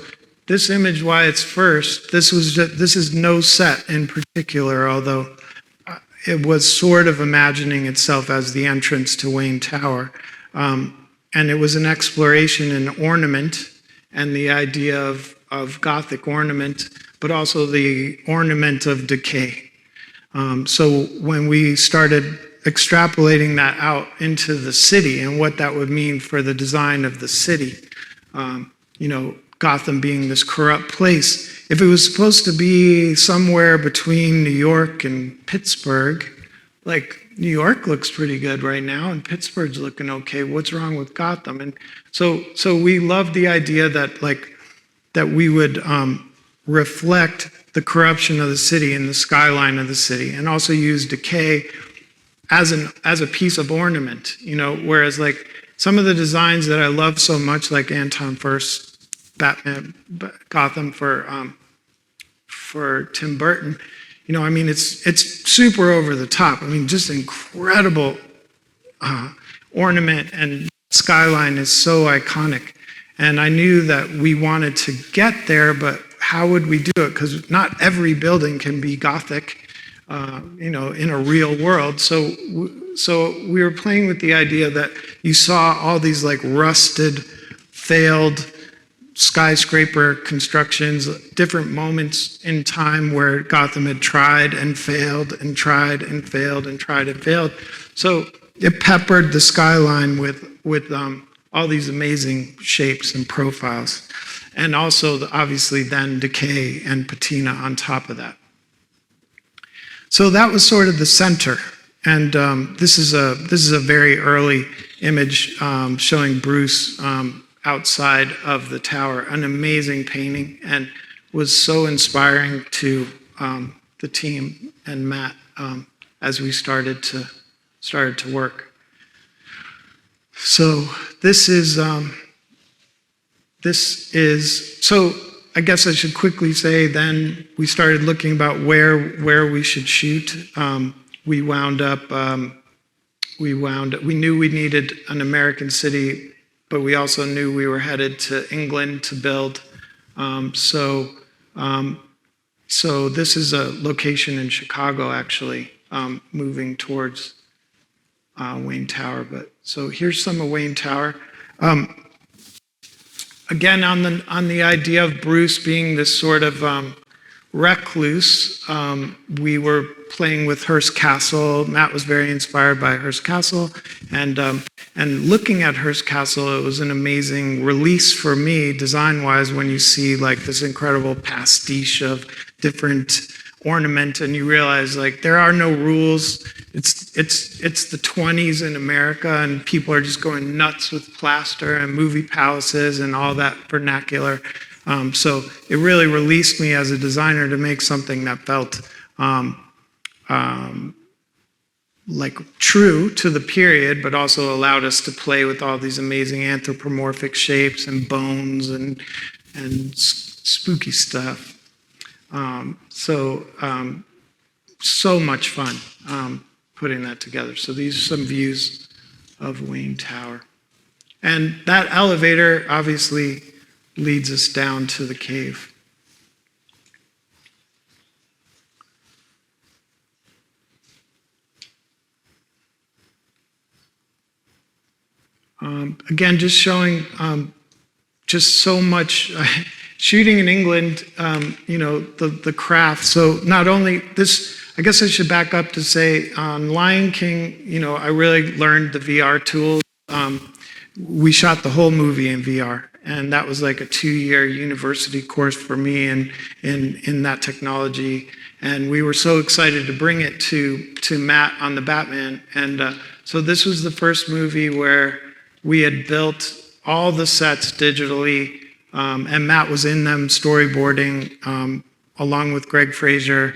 this image, why it's first, this is no set in particular, although it was sort of imagining itself as the entrance to Wayne Tower. And it was an exploration in ornament and the idea of Gothic ornament, but also the ornament of decay. So when we started extrapolating that out into the city and what that would mean for the design of the city, Gotham being this corrupt place, if it was supposed to be somewhere between New York and Pittsburgh, like New York looks pretty good right now and Pittsburgh's looking okay, what's wrong with Gotham? And so we loved the idea that we would reflect the corruption of the city and the skyline of the city, and also use decay as a piece of ornament, whereas like some of the designs that I love so much, like Anton Furst's Batman Gotham for Tim Burton, it's super over the top. Just incredible ornament, and skyline is so iconic. And I knew that we wanted to get there, but how would we do it? Because not every building can be Gothic, in a real world. So we were playing with the idea that you saw all these like rusted, failed skyscraper constructions, different moments in time where Gotham had tried and failed and tried and failed and tried and failed. So it peppered the skyline with all these amazing shapes and profiles, and also obviously then decay and patina on top of that. So that was sort of the center, and this is a very early image showing Bruce outside of the tower, an amazing painting, and was so inspiring to the team and Matt as we started to work. So so I guess I should quickly say then we started looking about where we should shoot. We knew we needed an American city, but we also knew we were headed to England to build Um, so, um, so this is a location in Chicago, actually, moving towards Wayne Tower. But so here's some of Wayne Tower. Again, on the idea of Bruce being this sort of recluse, we were playing with Hearst Castle. Matt was very inspired by Hearst Castle, and looking at Hearst Castle, it was an amazing release for me, design-wise, when you see like this incredible pastiche of different ornament, and you realize like there are no rules. It's the 20s in America, and people are just going nuts with plaster and movie palaces and all that vernacular. So it really released me as a designer to make something that felt like true to the period, but also allowed us to play with all these amazing anthropomorphic shapes and bones and spooky stuff. So much fun putting that together. So these are some views of Wayne Tower. And that elevator obviously leads us down to the cave. Again, just showing just so much shooting in England, the craft. So not only this, I guess I should back up to say on Lion King, I really learned the VR tools. We shot the whole movie in VR, and that was like a 2-year university course for me in that technology. And we were so excited to bring it to Matt on the Batman. And so this was the first movie where we had built all the sets digitally, and Matt was in them storyboarding along with Greg Fraser,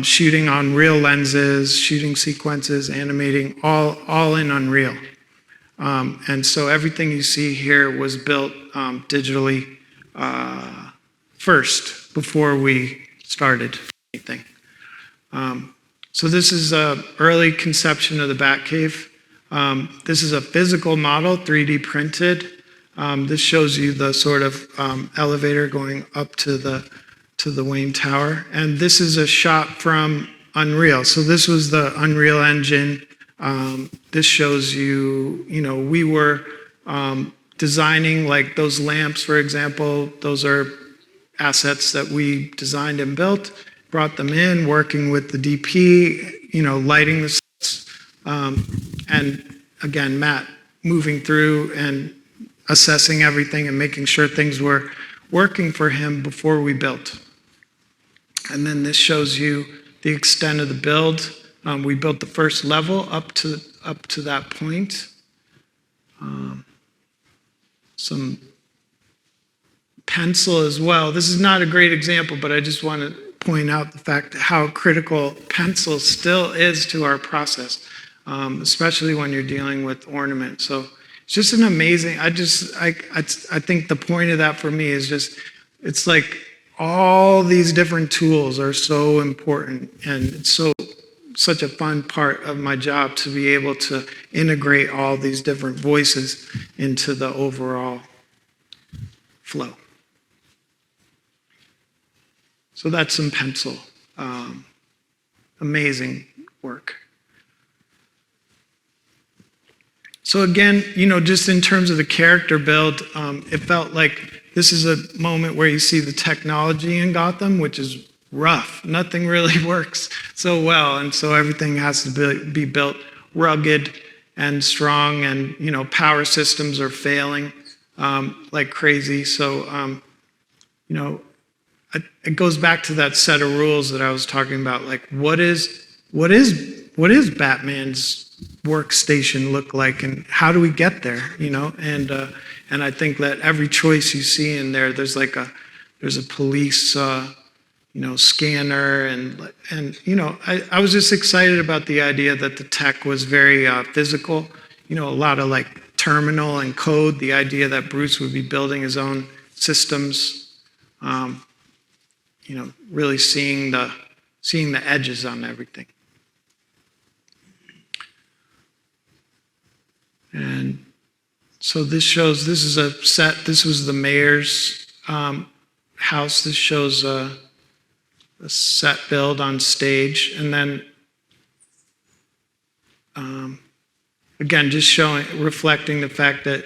shooting on real lenses, shooting sequences, animating, all in Unreal. And so everything you see here was built digitally first before we started anything. So this is an early conception of the Batcave. This is a physical model, 3D printed. This shows you the sort of elevator going up to the Wayne Tower. And this is a shot from Unreal. So this was the Unreal Engine. This shows you, we were designing like those lamps, for example. Those are assets that we designed and built, brought them in, working with the DP, lighting the sets. And again, Matt moving through and assessing everything and making sure things were working for him before we built. And then this shows you the extent of the build. We built the first level up to that point. Some pencil as well. This is not a great example, but I just want to point out the fact how critical pencil still is to our process, especially when you're dealing with ornament. So it's just an amazing. I think the point of that for me is just, it's like all these different tools are so important, and it's such a fun part of my job to be able to integrate all these different voices into the overall flow. So that's some pencil. Amazing work. So again, just in terms of the character build, it felt like this is a moment where you see the technology in Gotham, which is rough. Nothing really works so well, and so everything has to be built rugged and strong, and power systems are failing like crazy. So it goes back to that set of rules that I was talking about. Like, what is Batman's workstation look like, and how do we get there? And I think that every choice you see in there, there's a police scanner, and I was just excited about the idea that the tech was very physical. A lot of like terminal and code. The idea that Bruce would be building his own systems. Really seeing the edges on everything. And so this is a set. This was the mayor's house. This shows a set build on stage. And then, again, just reflecting the fact that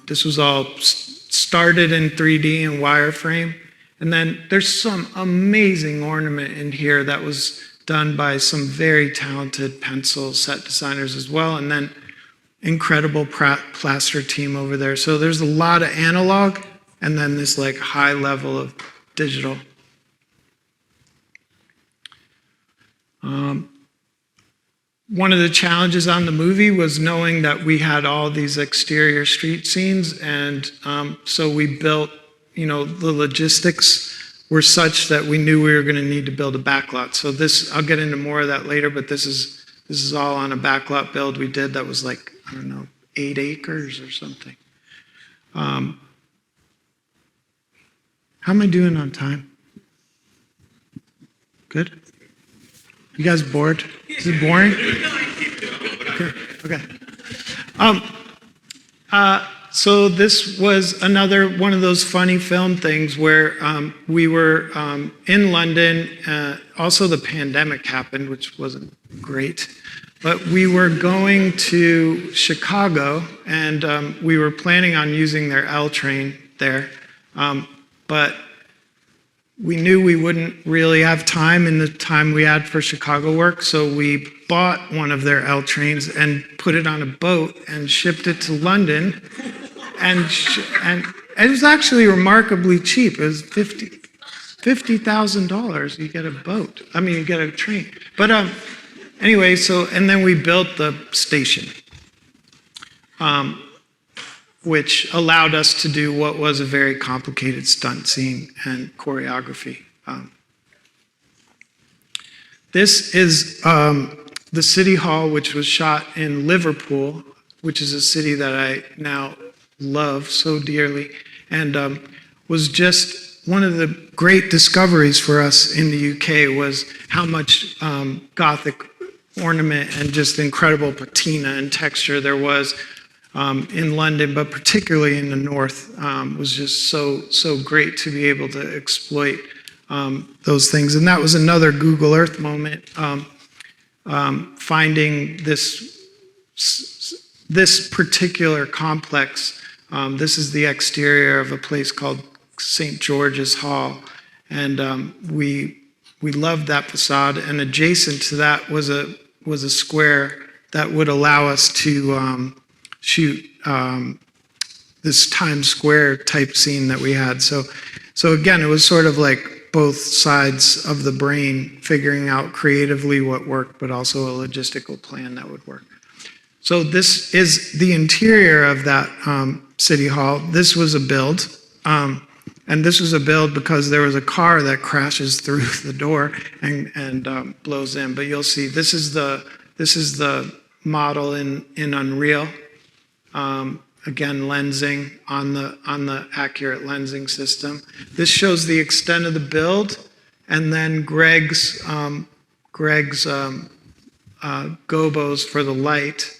this was all started in 3D and wireframe. And then there's some amazing ornament in here that was done by some very talented pencil set designers as well. And then incredible plaster team over there. So there's a lot of analog and then this like high level of digital. One of the challenges on the movie was knowing that we had all these exterior street scenes, and so we built, the logistics were such that we knew we were going to need to build a backlot. So this, I'll get into more of that later, but this is all on a backlot build we did that was like, 8 acres or something. How am I doing on time? Good? You guys bored? Is it boring? Okay. So this was another one of those funny film things where we were in London. Also, the pandemic happened, which wasn't great. But we were going to Chicago, and we were planning on using their L train there. But we knew we wouldn't really have time in the time we had for Chicago work, so we bought one of their L trains and put it on a boat and shipped it to London. And it was actually remarkably cheap. It was $50,000. You get a boat. You get a train. But anyway, and then we built the station, which allowed us to do what was a very complicated stunt scene and choreography. This is the City Hall, which was shot in Liverpool, which is a city that I now love so dearly, and was just one of the great discoveries for us in the UK was how much Gothic ornament and just incredible patina and texture there was in London, but particularly in the north, was just so great to be able to exploit those things. And that was another Google Earth moment, finding this particular complex. This is the exterior of a place called St. George's Hall, and we loved that facade. And adjacent to that was a square that would allow us to shoot this Times Square type scene that we had. So again, it was sort of like both sides of the brain figuring out creatively what worked, but also a logistical plan that would work. So this is the interior of that City Hall. This was a build, and this was a build because there was a car that crashes through the door and blows in. But you'll see this is the model in Unreal. Again, lensing on the accurate lensing system. This shows the extent of the build, and then Greg's gobos for the light.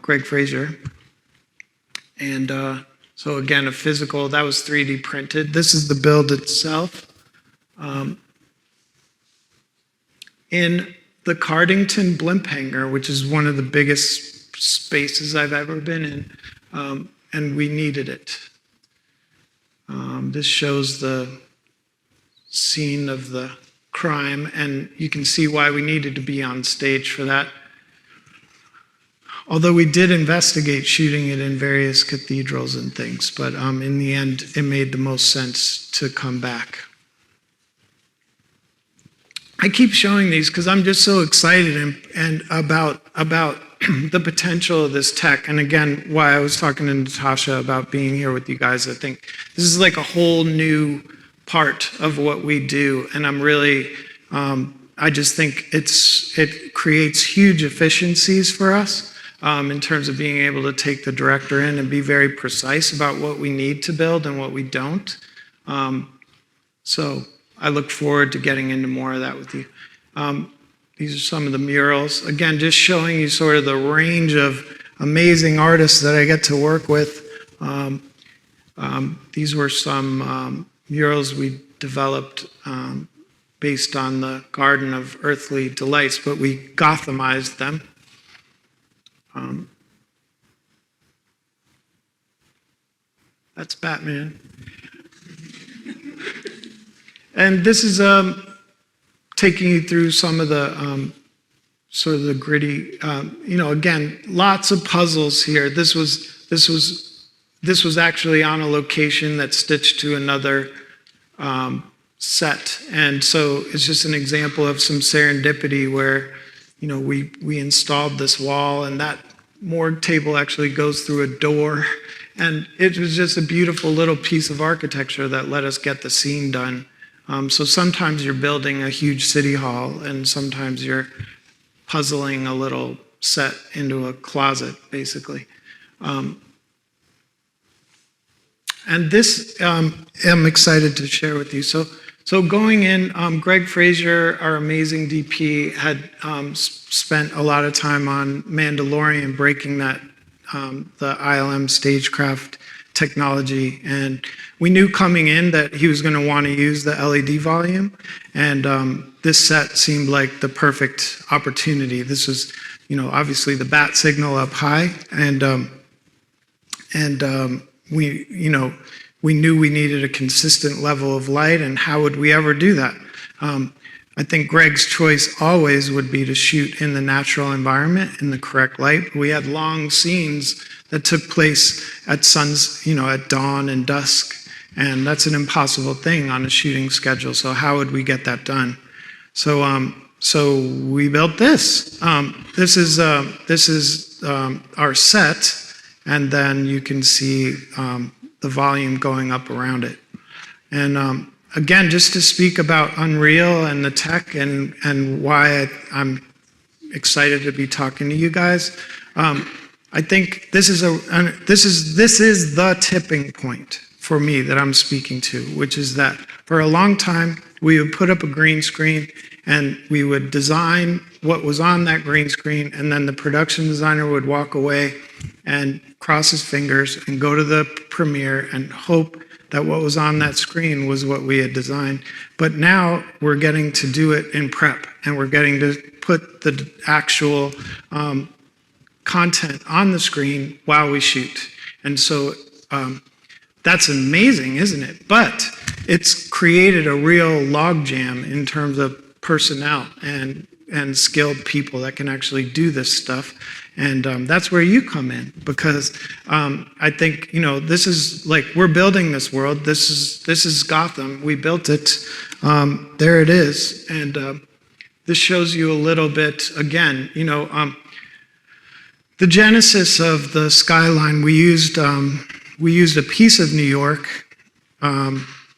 Greg Fraser. And so again, a physical, that was 3D printed. This is the build itself. In the Cardington blimp hangar, which is one of the biggest spaces I've ever been in, and we needed it. This shows the scene of the crime, and you can see why we needed to be on stage for that. Although we did investigate shooting it in various cathedrals and things, but in the end, it made the most sense to come back. I keep showing these because I'm just so excited and about the potential of this tech. And again, why I was talking to Natasha about being here with you guys. I think this is like a whole new part of what we do, and I'm really, I just think it creates huge efficiencies for us. In terms of being able to take the director in and be very precise about what we need to build and what we don't. So I look forward to getting into more of that with you. These are some of the murals. Again, just showing you sort of the range of amazing artists that I get to work with. These were some murals we developed based on the Garden of Earthly Delights, but we Gothamized them. That's Batman. And this is taking you through some of the sort of the gritty, again, lots of puzzles here. This was actually on a location that's stitched to another set. And so it's just an example of some serendipity where, we installed this wall, and that morgue table actually goes through a door. And it was just a beautiful little piece of architecture that let us get the scene done. So sometimes you're building a huge city hall, and sometimes you're puzzling a little set into a closet, basically. And this I'm excited to share with you. So going in, Greg Frazier, our amazing DP, had spent a lot of time on Mandalorian, breaking that the ILM stagecraft technology, and we knew coming in that he was going to want to use the LED volume, and this set seemed like the perfect opportunity. This was, obviously the bat signal up high, and we knew we needed a consistent level of light, and how would we ever do that? I think Greg's choice always would be to shoot in the natural environment in the correct light. We had long scenes that took place at at dawn and dusk, and that's an impossible thing on a shooting schedule. So how would we get that done? So we built this. This is our set, and then you can see the volume going up around it. And again, just to speak about Unreal and the tech and why I'm excited to be talking to you guys. I think this is the tipping point for me that I'm speaking to, which is that for a long time we would put up a green screen and we would design what was on that green screen, and then the production designer would walk away and cross his fingers and go to the premiere and hope that what was on that screen was what we had designed. But now we're getting to do it in prep, and we're getting to put the actual content on the screen while we shoot. And so that's amazing, isn't it? But it's created a real logjam in terms of personnel and skilled people that can actually do this stuff. And that's where you come in, because I think, this is like, we're building this world. This is Gotham. We built it. There it is. And this shows you a little bit, again, the genesis of the Skyline. We used a piece of New York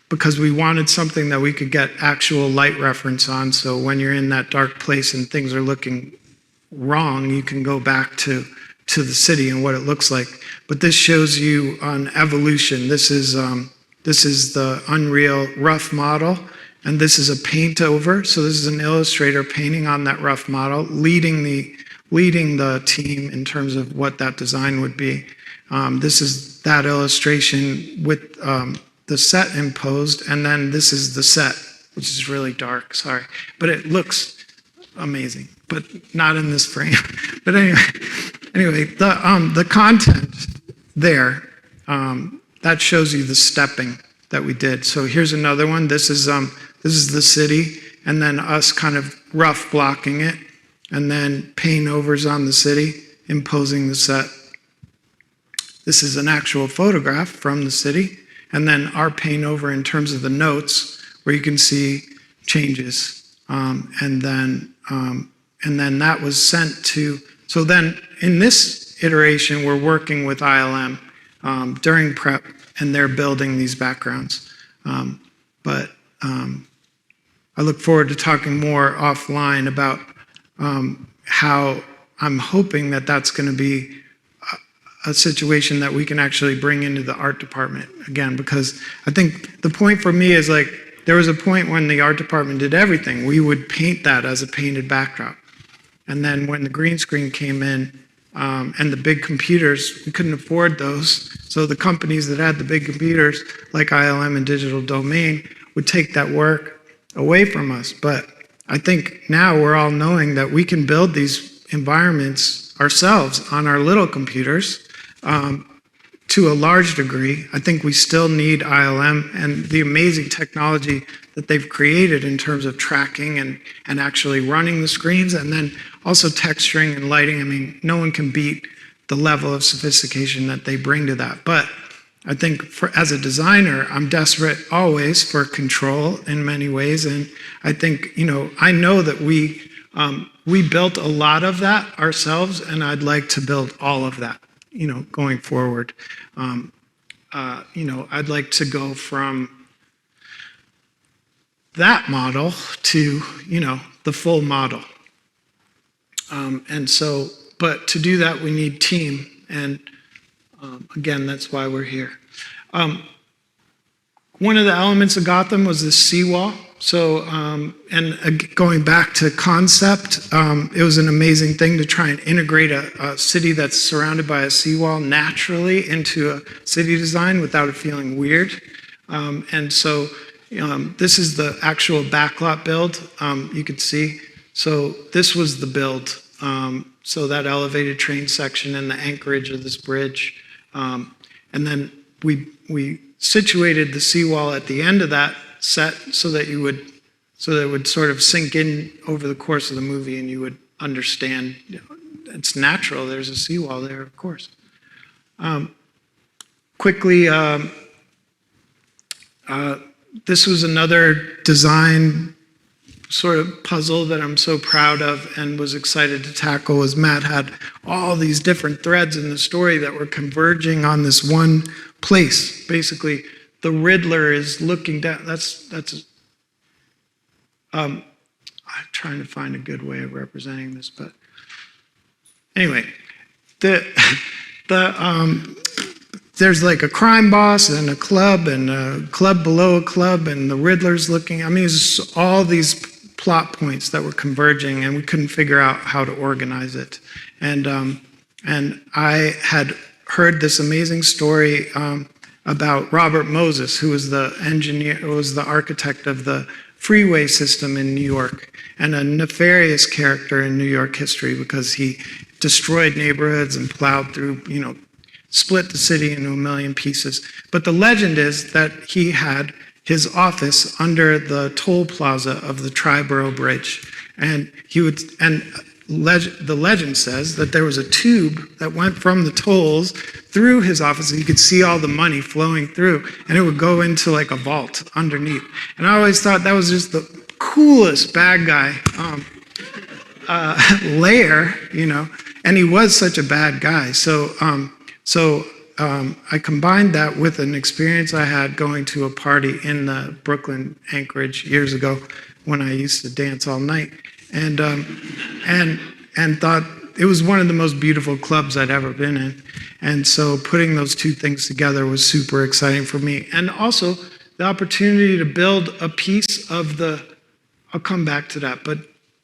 because we wanted something that we could get actual light reference on. So when you're in that dark place and things are looking wrong, you can go back to the city and what it looks like. But this shows you on evolution. This is the Unreal rough model, and this is a paint over. So this is an illustrator painting on that rough model, leading the team in terms of what that design would be. This is that illustration with the set imposed, and then this is the set, which is really dark, sorry. But it looks amazing, but not in this frame. But anyway, the content there, that shows you the stepping that we did. So here's another one. This is the city, and then us kind of rough blocking it, and then paint overs on the city, imposing the set. This is an actual photograph from the city, and then our paint over in terms of the notes, where you can see changes, and then that was sent to. So then in this iteration, we're working with ILM during prep, and they're building these backgrounds. But I look forward to talking more offline about how I'm hoping that that's going to be a situation that we can actually bring into the art department again, because I think the point for me is, like, there was a point when the art department did everything. We would paint that as a painted backdrop. And then when the green screen came in, and the big computers, we couldn't afford those. So the companies that had the big computers, like ILM and Digital Domain, would take that work away from us. But I think now we're all knowing that we can build these environments ourselves on our little computers to a large degree. I think we still need ILM and the amazing technology that they've created in terms of tracking and actually running the screens, and then also texturing and lighting. I mean, no one can beat the level of sophistication that they bring to that. But I think as a designer, I'm desperate always for control in many ways. And I think, I know that we built a lot of that ourselves, and I'd like to build all of that, going forward. I'd like to go from that model to, the full model. But to do that, we need team. And again, that's why we're here. One of the elements of Gotham was this seawall. So, going back to concept, it was an amazing thing to try and integrate a city that's surrounded by a seawall naturally into a city design without it feeling weird. This is the actual Backlot Build, you could see. So this was the build. So that elevated train section and the anchorage of this bridge. And then we situated the seawall at the end of that set so that it would sort of sink in over the course of the movie, and you would understand, it's natural, there's a seawall there, of course. This was another design sort of puzzle that I'm so proud of and was excited to tackle. Was Matt had all these different threads in the story that were converging on this one place. Basically, the Riddler is looking down. I'm trying to find a good way of representing this, but anyway, there's like a crime boss and a club below a club, and the Riddler's looking. I mean, it's just all these plot points that were converging, and we couldn't figure out how to organize it. And I had heard this amazing story about Robert Moses, who was the architect of the freeway system in New York, and a nefarious character in New York history because he destroyed neighborhoods and plowed through, split the city into a million pieces. But the legend is that he had his office under the toll plaza of the Triborough Bridge. And the legend says that there was a tube that went from the tolls through his office, and you could see all the money flowing through, and it would go into like a vault underneath. And I always thought that was just the coolest bad guy layer, and he was such a bad guy. So I combined that with an experience I had going to a party in the Brooklyn Anchorage years ago when I used to dance all night, and thought it was one of the most beautiful clubs I'd ever been in. And so putting those two things together was super exciting for me. And also the opportunity to build a piece of I'll come back to that, but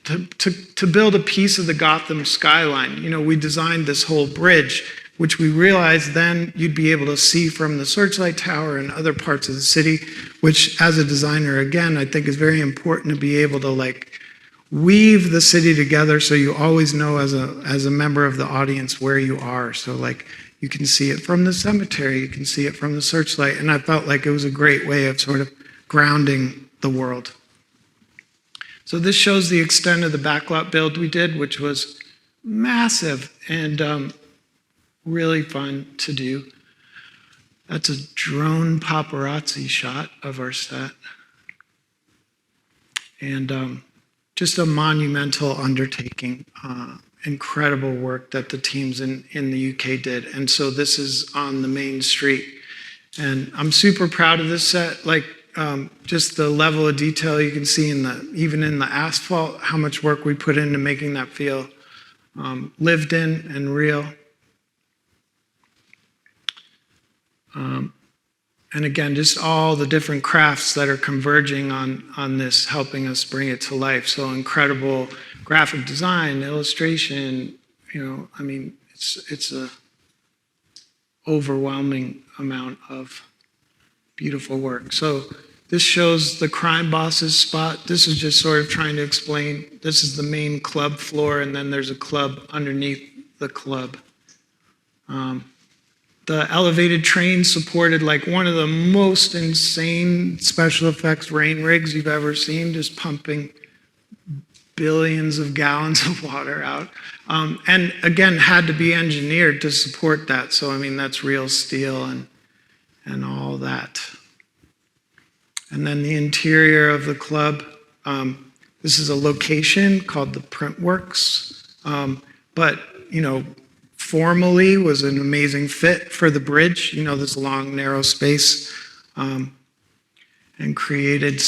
to build a piece of the Gotham skyline. We designed this whole bridge, which we realized then you'd be able to see from the Searchlight Tower and other parts of the city, which as a designer, again, I think is very important to be able to weave the city together so you always know as a member of the audience where you are. So you can see it from the cemetery, you can see it from the Searchlight, and I felt like it was a great way of sort of grounding the world. So this shows the extent of the backlot build we did, which was massive and really fun to do. That's a drone paparazzi shot of our set. And just a monumental undertaking, incredible work that the teams in the UK did. And so this is on the main street. And I'm super proud of this set. Just the level of detail you can see even in the asphalt, how much work we put into making that feel lived in and real. And again, just all the different crafts that are converging on this, helping us bring it to life. So incredible graphic design, illustration, it's it's a overwhelming amount of beautiful work. So this shows the crime boss's spot. This is just sort of trying to explain, this is the main club floor, and then there's a club underneath the club. The elevated train supported like one of the most insane special effects rain rigs you've ever seen, just pumping billions of gallons of water out. And again, had to be engineered to support that. So, I mean, that's real steel and all that. And then the interior of the club, this is a location called the Printworks. But, formally was an amazing fit for the bridge, this long, narrow space, and created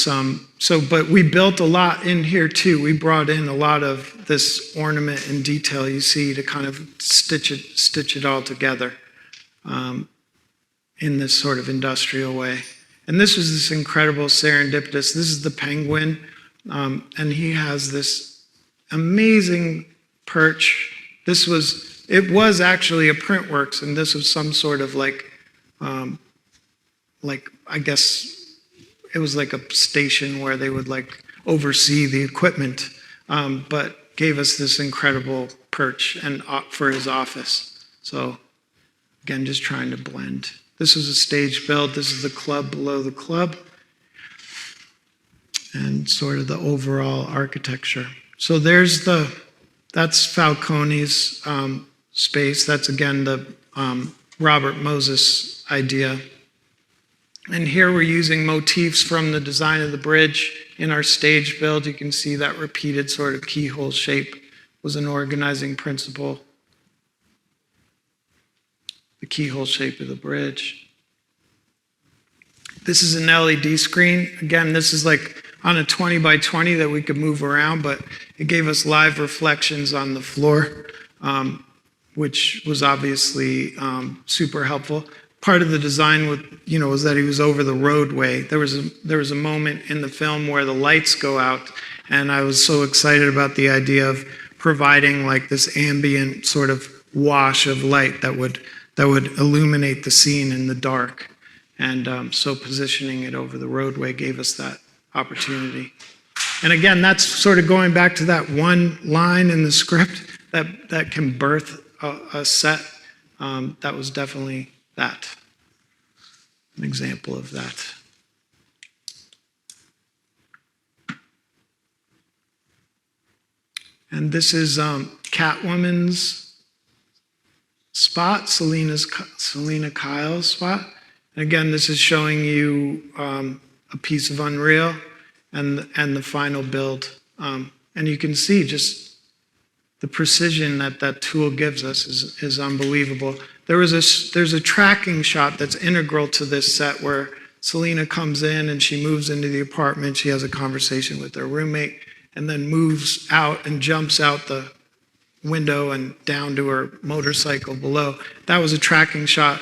but we built a lot in here too. We brought in a lot of this ornament and detail you see to kind of stitch it all together in this sort of industrial way. And this was this incredible serendipitous, this is the penguin, and he has this amazing perch. It was actually a Printworks, and this was some sort of I guess it was like a station where they would oversee the equipment, but gave us this incredible perch and for his office. So again, just trying to blend. This is a stage build. This is the club below the club, and sort of the overall architecture. So that's Falcone's space. That's again the Robert Moses idea. And here we're using motifs from the design of the bridge in our stage build. You can see that repeated sort of keyhole shape was an organizing principle. The keyhole shape of the bridge. This is an LED screen. Again, this is like on a 20 by 20 that we could move around, but it gave us live reflections on the floor, which was obviously super helpful. Part of the design was that he was over the roadway. There was a moment in the film where the lights go out, and I was so excited about the idea of providing like this ambient sort of wash of light that would illuminate the scene in the dark. And so positioning it over the roadway gave us that opportunity. And again, that's sort of going back to that one line in the script that can birth a set. That was definitely that. An example of that. And this is Catwoman's spot, Selena Kyle's spot. And again, this is showing you a piece of Unreal and the final build. And you can see just the precision that tool gives us is unbelievable. There's a tracking shot that's integral to this set where Selena comes in and she moves into the apartment. She has a conversation with her roommate and then moves out and jumps out the window and down to her motorcycle below. That was a tracking shot.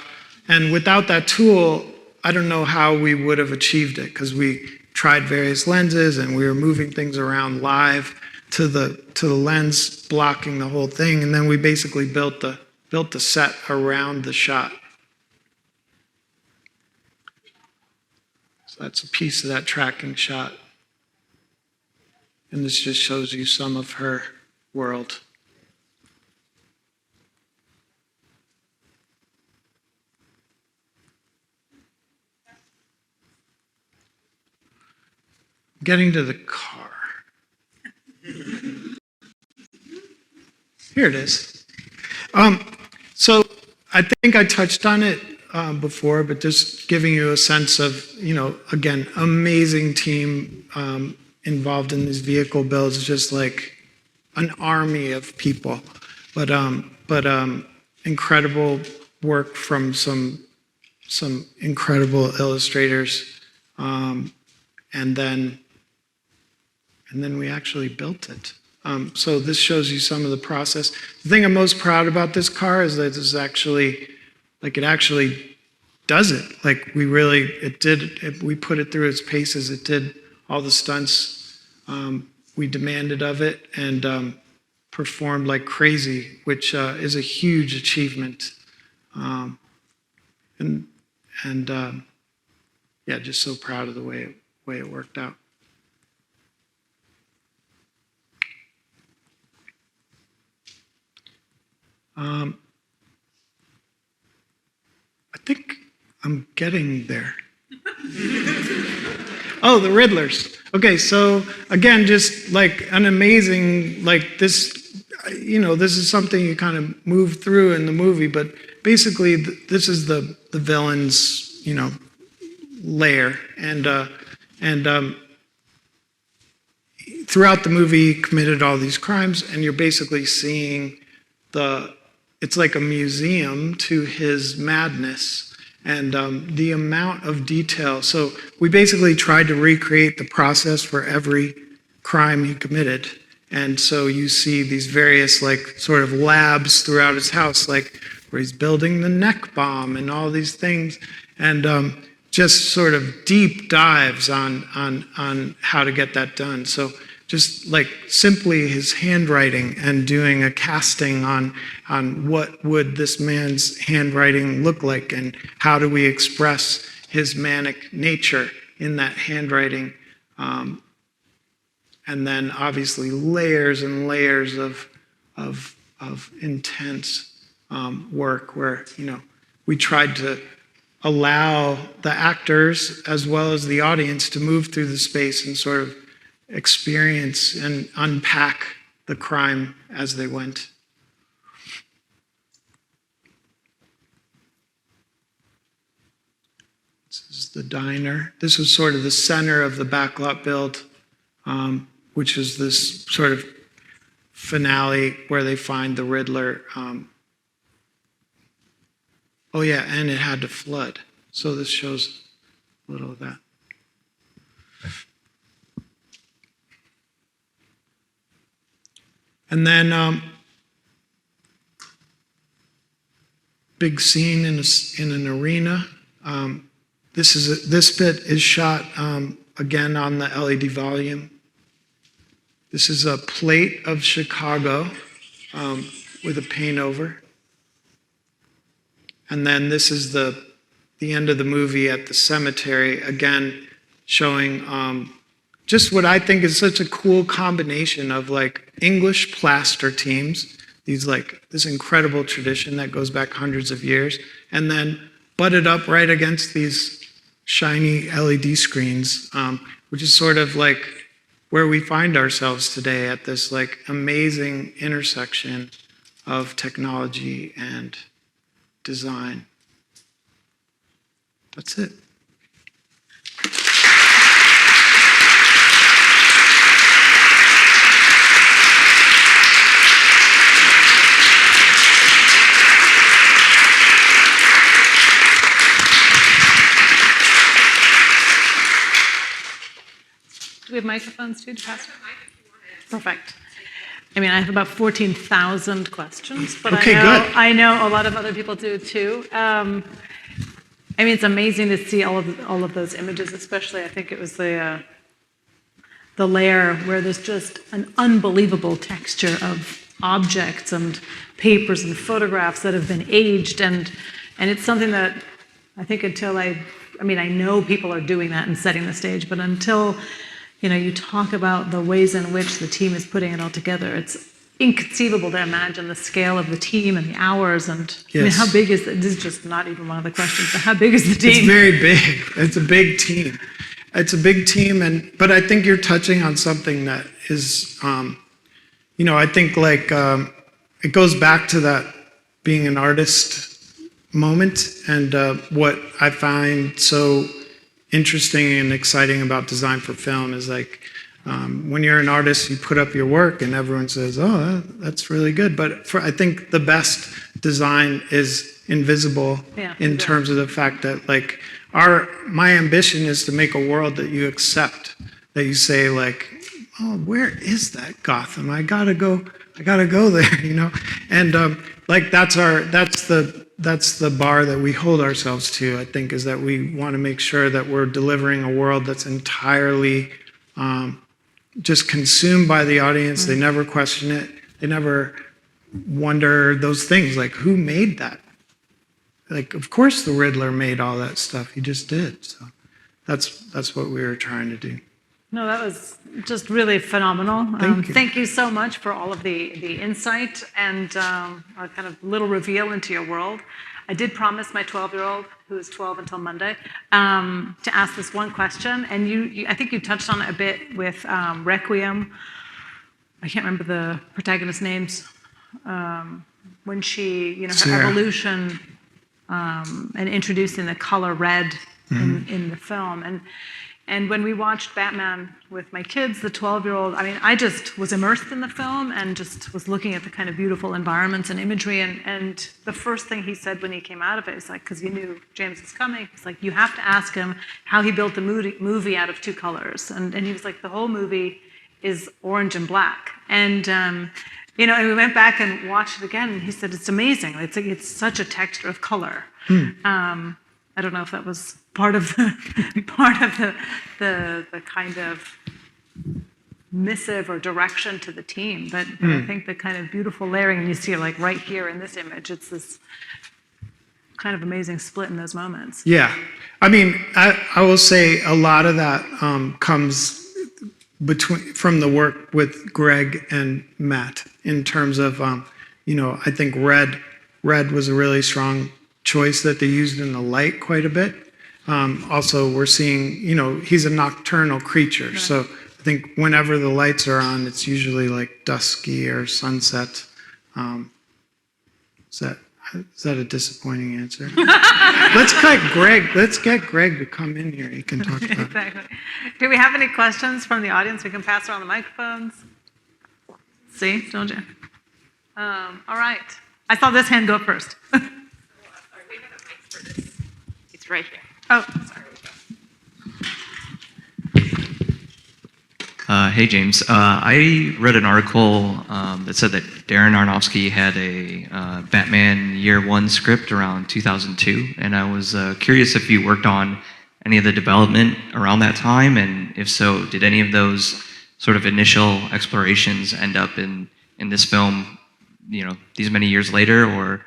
And without that tool, I don't know how we would have achieved it, because we tried various lenses and we were moving things around live to the lens blocking the whole thing, and then we basically built the set around the shot. So that's a piece of that tracking shot. And this just shows you some of her world. Getting to the car. Here it is. So I think I touched on it before, but just giving you a sense of, again, amazing team involved in these vehicle builds, just like an army of people. But incredible work from some incredible illustrators, and then we actually built it. So this shows you some of the process. The thing I'm most proud about this car is that it actually does it. We put it through its paces. It did all the stunts we demanded of it, and performed like crazy, which is a huge achievement. Yeah, just so proud of the way it worked out. I think I'm getting there. Oh, the Riddlers. Okay, so again, just like an amazing, like this, this is something you kind of move through in the movie, but basically this is the villain's, lair. And throughout the movie, he committed all these crimes, and you're basically seeing it's like a museum to his madness. And the amount of detail. So we basically tried to recreate the process for every crime he committed. And so you see these various sort of labs throughout his house, like where he's building the neck bomb and all these things. And just sort of deep dives on how to get that done. So just simply his handwriting and doing a casting on what would this man's handwriting look like and how do we express his manic nature in that handwriting. And then obviously layers and layers of intense work where, we tried to allow the actors as well as the audience to move through the space and sort of experience and unpack the crime as they went. This is the diner. This was sort of the center of the Backlot Build, which is this sort of finale where they find the Riddler. Oh yeah, and it had to flood. So this shows a little of that. And then big scene in an arena. This bit is shot again on the LED volume. This is a plate of Chicago with a paint over. And then this is the end of the movie at the cemetery, again showing just what I think is such a cool combination of English plaster teams, this incredible tradition that goes back hundreds of years, and then butted up right against these shiny LED screens, which is sort of where we find ourselves today at this amazing intersection of technology and design. That's it. Do we have microphones too to pass? Perfect. I mean, I have about 14,000 questions, but okay, I know a lot of other people do too. I mean, it's amazing to see all of those images, especially I think it was the layer where there's just an unbelievable texture of objects and papers and photographs that have been aged, and it's something that I think until I know people are doing that and setting the stage, but until you talk about the ways in which the team is putting it all together, it's inconceivable to imagine the scale of the team and the hours. And yes. I mean, how big is it? This is just not even one of the questions, but how big is the team? It's very big. It's a big team. It's a big team, but I think you're touching on something that is, I think it goes back to that being an artist moment, and what I find so interesting and exciting about design for film is when you're an artist, you put up your work and everyone says, oh, that's really good. But I think the best design is invisible in terms of the fact that my ambition is to make a world that you accept, that you say oh, where is that Gotham? I gotta go there, And that's the bar that we hold ourselves to, I think, is that we want to make sure that we're delivering a world that's entirely just consumed by the audience. They never question it. they never wonder those things, like who made that? Like, of course the Riddler made all that stuff. He just did. So that's what we were trying to do. No, that was just really phenomenal. Thank you so much for all of the insight and a kind of little reveal into your world. I did promise my 12-year-old, who is 12 until Monday, to ask this one question, and I think you touched on it a bit with Requiem. I can't remember the protagonist's names. When she, her Sarah. evolution and introducing the color red in the film. And when we watched Batman with my kids, the 12-year-old, I mean, I just was immersed in the film and just was looking at the kind of beautiful environments and imagery. And the first thing he said when he came out of it is like, because he knew James was coming, he's like, you have to ask him how he built the movie out of two colors. And he was like, the whole movie is orange and black. And, and we went back and watched it again, and he said, it's amazing. It's such a texture of color. I don't know if that was part of the kind of missive or direction to the team, but I think the kind of beautiful layering, and you see it like right here in this image, it's this kind of amazing split in those moments. Yeah, I mean, I will say a lot of that comes from the work with Greg and Matt in terms of, I think red was a really strong choice that they used in the light quite a bit. Also, we're seeing, he's a nocturnal creature. Right. So I think whenever the lights are on, it's usually like dusky or sunset. Is that a disappointing answer? Let's get Greg to come in here. He can talk about exactly. Do we have any questions from the audience? We can pass around the microphones. See, told you. All right. I saw this hand go first. It's right here. Oh, sorry. Hey, James. I read an article that said that Darren Aronofsky had a Batman Year One script around 2002, and I was curious if you worked on any of the development around that time, and if so, did any of those sort of initial explorations end up in this film, these many years later, or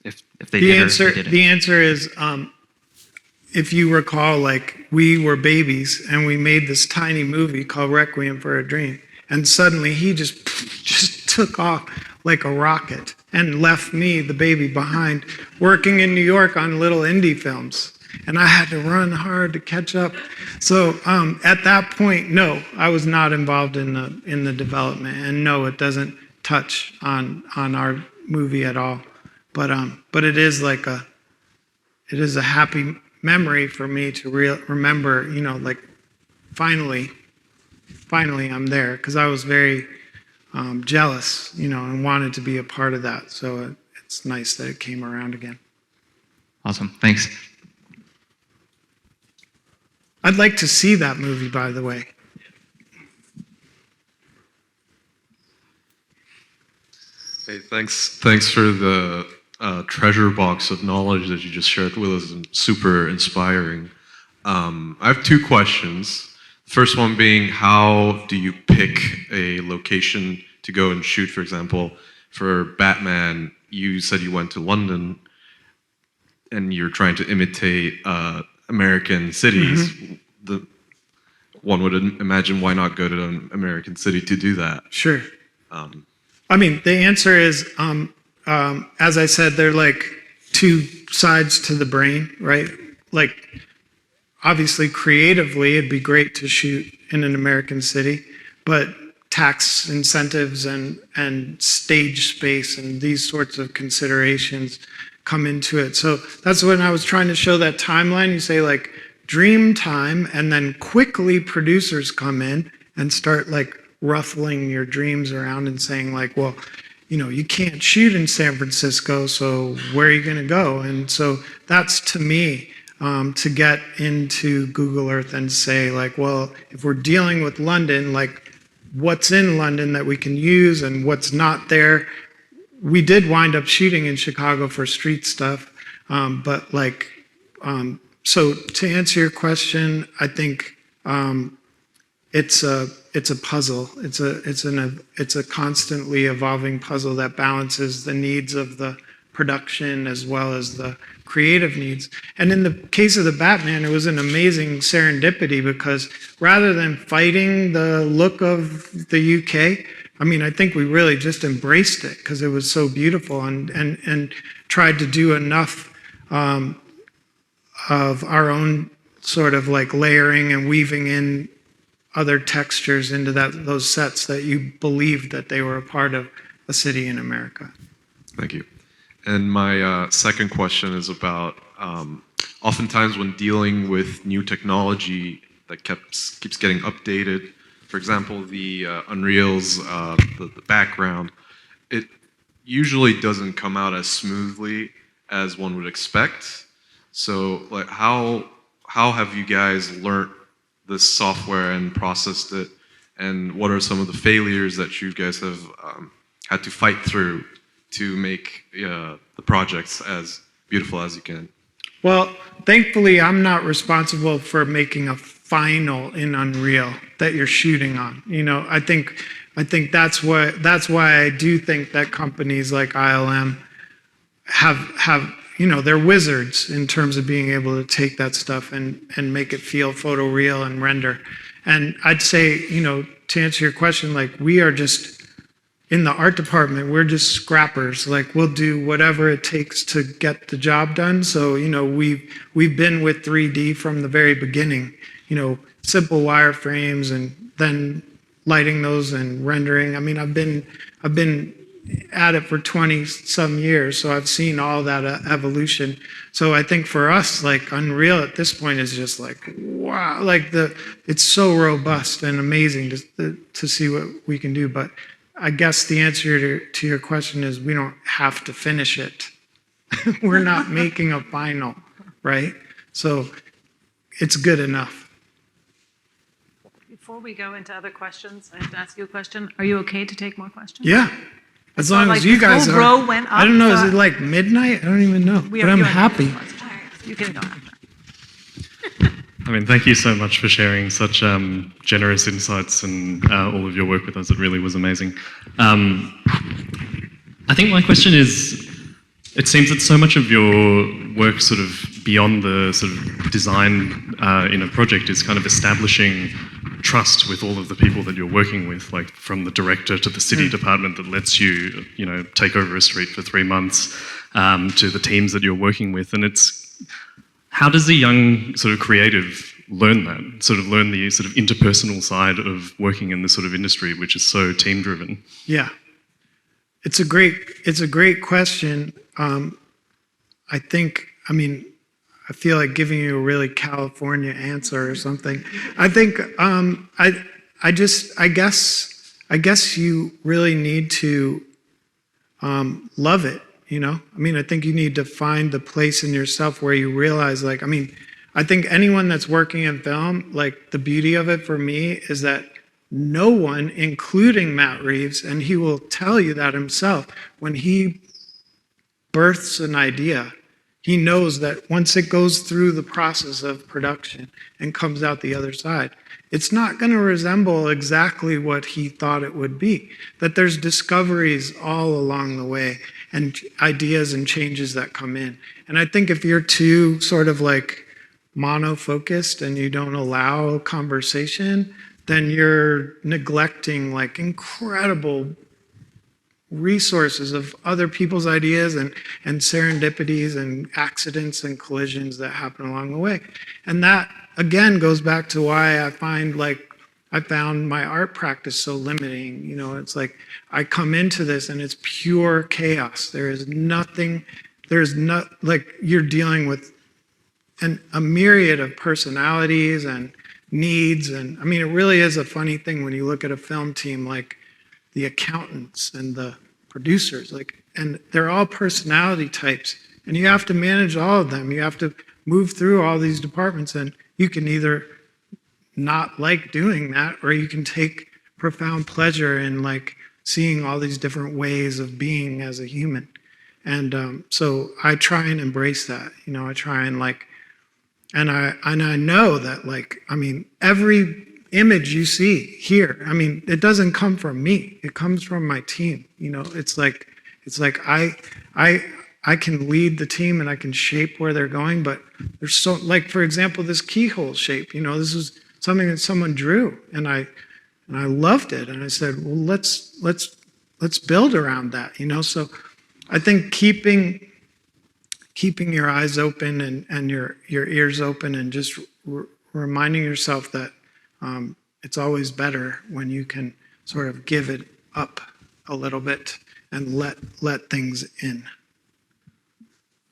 if they did or they didn't? The answer is, if you recall, like, we were babies and we made this tiny movie called Requiem for a Dream, and suddenly he just took off like a rocket and left me, the baby, behind, working in New York on little indie films, and I had to run hard to catch up. So at that point, no, I was not involved in the development, and no, it doesn't touch on our movie at all. But it is like a happy memory for me to remember, like finally I'm there, because I was very jealous, and wanted to be a part of that. So it's nice that it came around again. Awesome, thanks. I'd like to see that movie, by the way. Hey, thanks for the treasure box of knowledge that you just shared with us, and super inspiring. I have two questions. First one being, how do you pick a location to go and shoot? For example, for Batman, you said you went to London and you're trying to imitate American cities. Mm-hmm. One would imagine, why not go to an American city to do that? Sure. I mean, the answer is, as I said, they're like two sides to the brain, right? Like, obviously, creatively, it'd be great to shoot in an American city, but tax incentives and stage space and these sorts of considerations come into it. So that's when I was trying to show that timeline. You say, like, dream time, and then quickly producers come in and start, like, ruffling your dreams around and saying, like, well, you can't shoot in San Francisco, so where are you going to go? And so that's, to me, to get into Google Earth and say, like, well, if we're dealing with London, like, what's in London that we can use and what's not there? We did wind up shooting in Chicago for street stuff, but, like, so to answer your question, I think it's a puzzle. It's a constantly evolving puzzle that balances the needs of the production as well as the creative needs. And in the case of the Batman, it was an amazing serendipity because rather than fighting the look of the UK, I mean, I think we really just embraced it because it was so beautiful and tried to do enough of our own sort of like layering and weaving in other textures into those sets that you believed that they were a part of a city in America. Thank you. And my second question is about oftentimes when dealing with new technology that keeps getting updated, for example, the Unreal's the background, it usually doesn't come out as smoothly as one would expect. So, like, how have you guys learned this software and processed it? And what are some of the failures that you guys have had to fight through to make the projects as beautiful as you can? Well, thankfully, I'm not responsible for making a final in Unreal that you're shooting on. You know, I think that's why I do think that companies like ILM have you know, they're wizards in terms of being able to take that stuff and make it feel photoreal and render. And I'd say, you know, to answer your question, like, we are just in the art department, we're just scrappers. Like, we'll do whatever it takes to get the job done. So, you know, we've been with 3D from the very beginning, you know, simple wireframes and then lighting those and rendering. I mean, I've been at it for 20 some years, so I've seen all that evolution. So I think for us, like, Unreal at this point is just like, wow, like it's so robust and amazing to see what we can do. But I guess the answer to your question is we don't have to finish it. We're not making a final, right? So it's good enough. Before we go into other questions, I have to ask you a question. Are you okay to take more questions? Yeah. As long like as you the guys whole are. row went up, I don't know, is so- it like midnight? I don't even know. We But are- I'm you are- happy. You can go after. I mean, thank you so much for sharing such generous insights and all of your work with us. It really was amazing. I think my question is, it seems that so much of your work sort of beyond the sort of design in a project is kind of establishing trust with all of the people that you're working with, like from the director to the city department that lets you, you know, take over a street for 3 months, to the teams that you're working with. And it's, how does a young sort of creative learn that, sort of learn the sort of interpersonal side of working in this sort of industry, which is so team driven? Yeah. It's a great question. I think, I mean, I feel like giving you a really California answer or something. I think, I guess you really need to love it, you know? I mean, I think you need to find the place in yourself where you realize, like, I mean, I think anyone that's working in film, like, the beauty of it for me is that no one, including Matt Reeves, and he will tell you that himself, when he births an idea, he knows that once it goes through the process of production and comes out the other side, it's not going to resemble exactly what he thought it would be. That there's discoveries all along the way and ideas and changes that come in. And I think if you're too sort of like mono-focused and you don't allow conversation, then you're neglecting like incredible resources of other people's ideas and serendipities and accidents and collisions that happen along the way. And that, again, goes back to why I found my art practice so limiting. You know, it's like I come into this and it's pure chaos. There's not, like, you're dealing with a myriad of personalities and needs. And I mean, it really is a funny thing when you look at a film team, like the accountants and the producers, like, and they're all personality types, and you have to manage all of them. You have to move through all these departments, and you can either not like doing that, or you can take profound pleasure in like seeing all these different ways of being as a human. And so I try and embrace that. You know, I try and like, and I know that, like, I mean, every image you see here, I mean, it doesn't come from me. It comes from my team. It's like I can lead the team and I can shape where they're going, but there's so, like, for example, this keyhole shape, this was something that someone drew, and I loved it. And I said, well, let's build around that, So I think keeping your eyes open and your ears open, and just reminding yourself that it's always better when you can sort of give it up a little bit and let things in.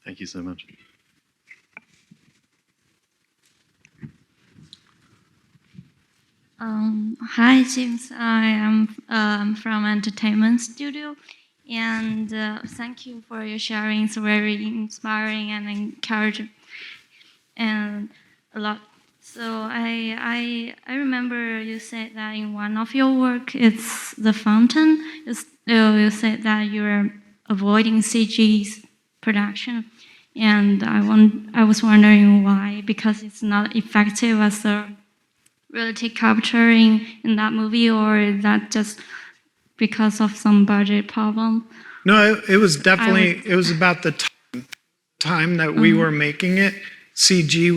Thank you so much. Hi, James. I am from Entertainment Studio, and thank you for your sharing. It's very inspiring and encouraging, and a lot. So I remember you said that in one of your work, it's the fountain. You said that you're avoiding CG's production, and I was wondering why, because it's not effective as a reality capturing in that movie, or is that just because of some budget problem? No, it was definitely, it was about the time that we were making it. CG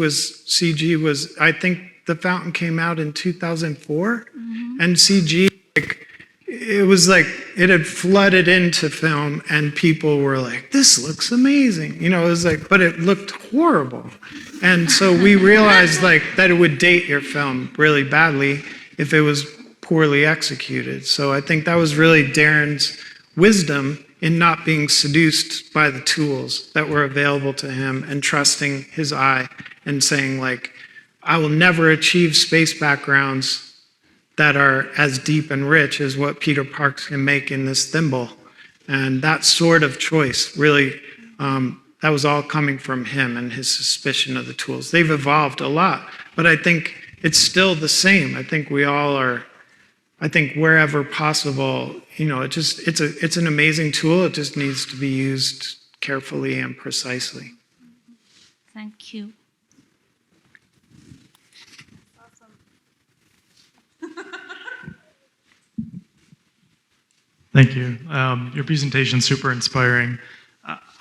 was, I think the fountain came out in 2004, and CG, it was like it had flooded into film, and people were like, this looks amazing. It was like, but it looked horrible. And so we realized that it would date your film really badly if it was poorly executed. So I think that was really Darren's wisdom in not being seduced by the tools that were available to him, and trusting his eye and saying, I will never achieve space backgrounds that are as deep and rich as what Peter Parks can make in this thimble. And that sort of choice really, that was all coming from him and his suspicion of the tools. They've evolved a lot, but I think it's still the same. I think we all are, I think wherever possible, it's an amazing tool. It just needs to be used carefully and precisely. Thank you. Thank you. Your presentation is super inspiring.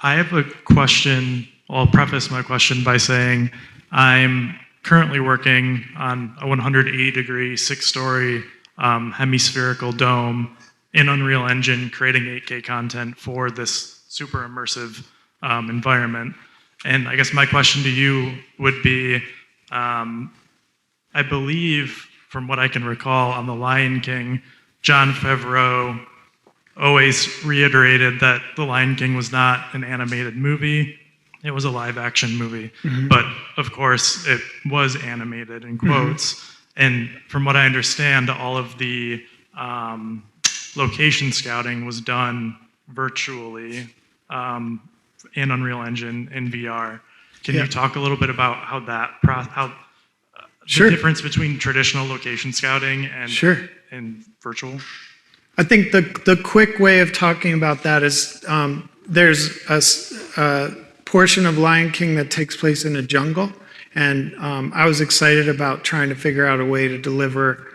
I have a question. I'll preface my question by saying I'm currently working on a 180-degree, 6-story hemispherical dome in Unreal Engine, creating 8K content for this super immersive environment. And I guess my question to you would be, I believe, from what I can recall, on The Lion King, Jon Favreau always reiterated that The Lion King was not an animated movie. It was a live-action movie. But, of course, it was animated, in quotes. And from what I understand, all of the location scouting was done virtually in Unreal Engine, in VR. Can you talk a little bit about how the difference between traditional location scouting and virtual? I think the quick way of talking about that is there's a portion of Lion King that takes place in a jungle, and I was excited about trying to figure out a way to deliver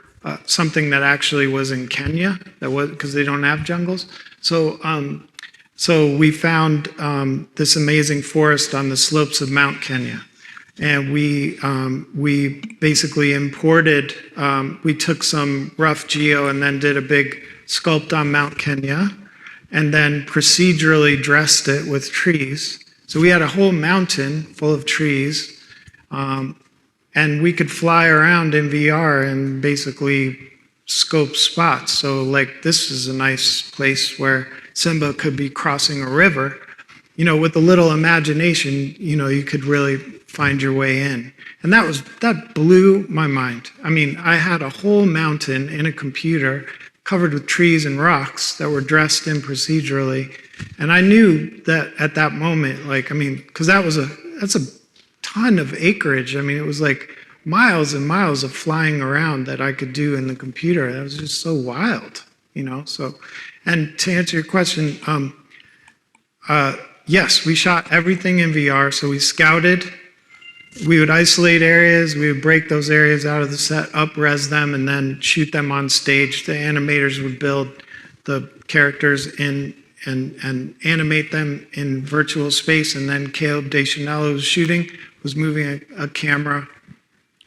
something that actually was in Kenya, because they don't have jungles. So we found this amazing forest on the slopes of Mount Kenya, and we basically imported. We took some rough geo and then did a big sculpt on Mount Kenya, and then procedurally dressed it with trees. So we had a whole mountain full of trees, and we could fly around in VR and basically scope spots. So this is a nice place where Simba could be crossing a river. With a little imagination, you could really find your way in. And that blew my mind. I mean, I had a whole mountain in a computer covered with trees and rocks that were dressed in procedurally. And I knew that at that moment, because that's a ton of acreage. I mean, it was miles and miles of flying around that I could do in the computer. That was just so wild, So, and to answer your question, yes, we shot everything in VR. So we scouted we would isolate areas, we would break those areas out of the set, up-res them, and then shoot them on stage. The animators would build the characters in and animate them in virtual space, and then Caleb Deschanel, who was shooting, was moving a camera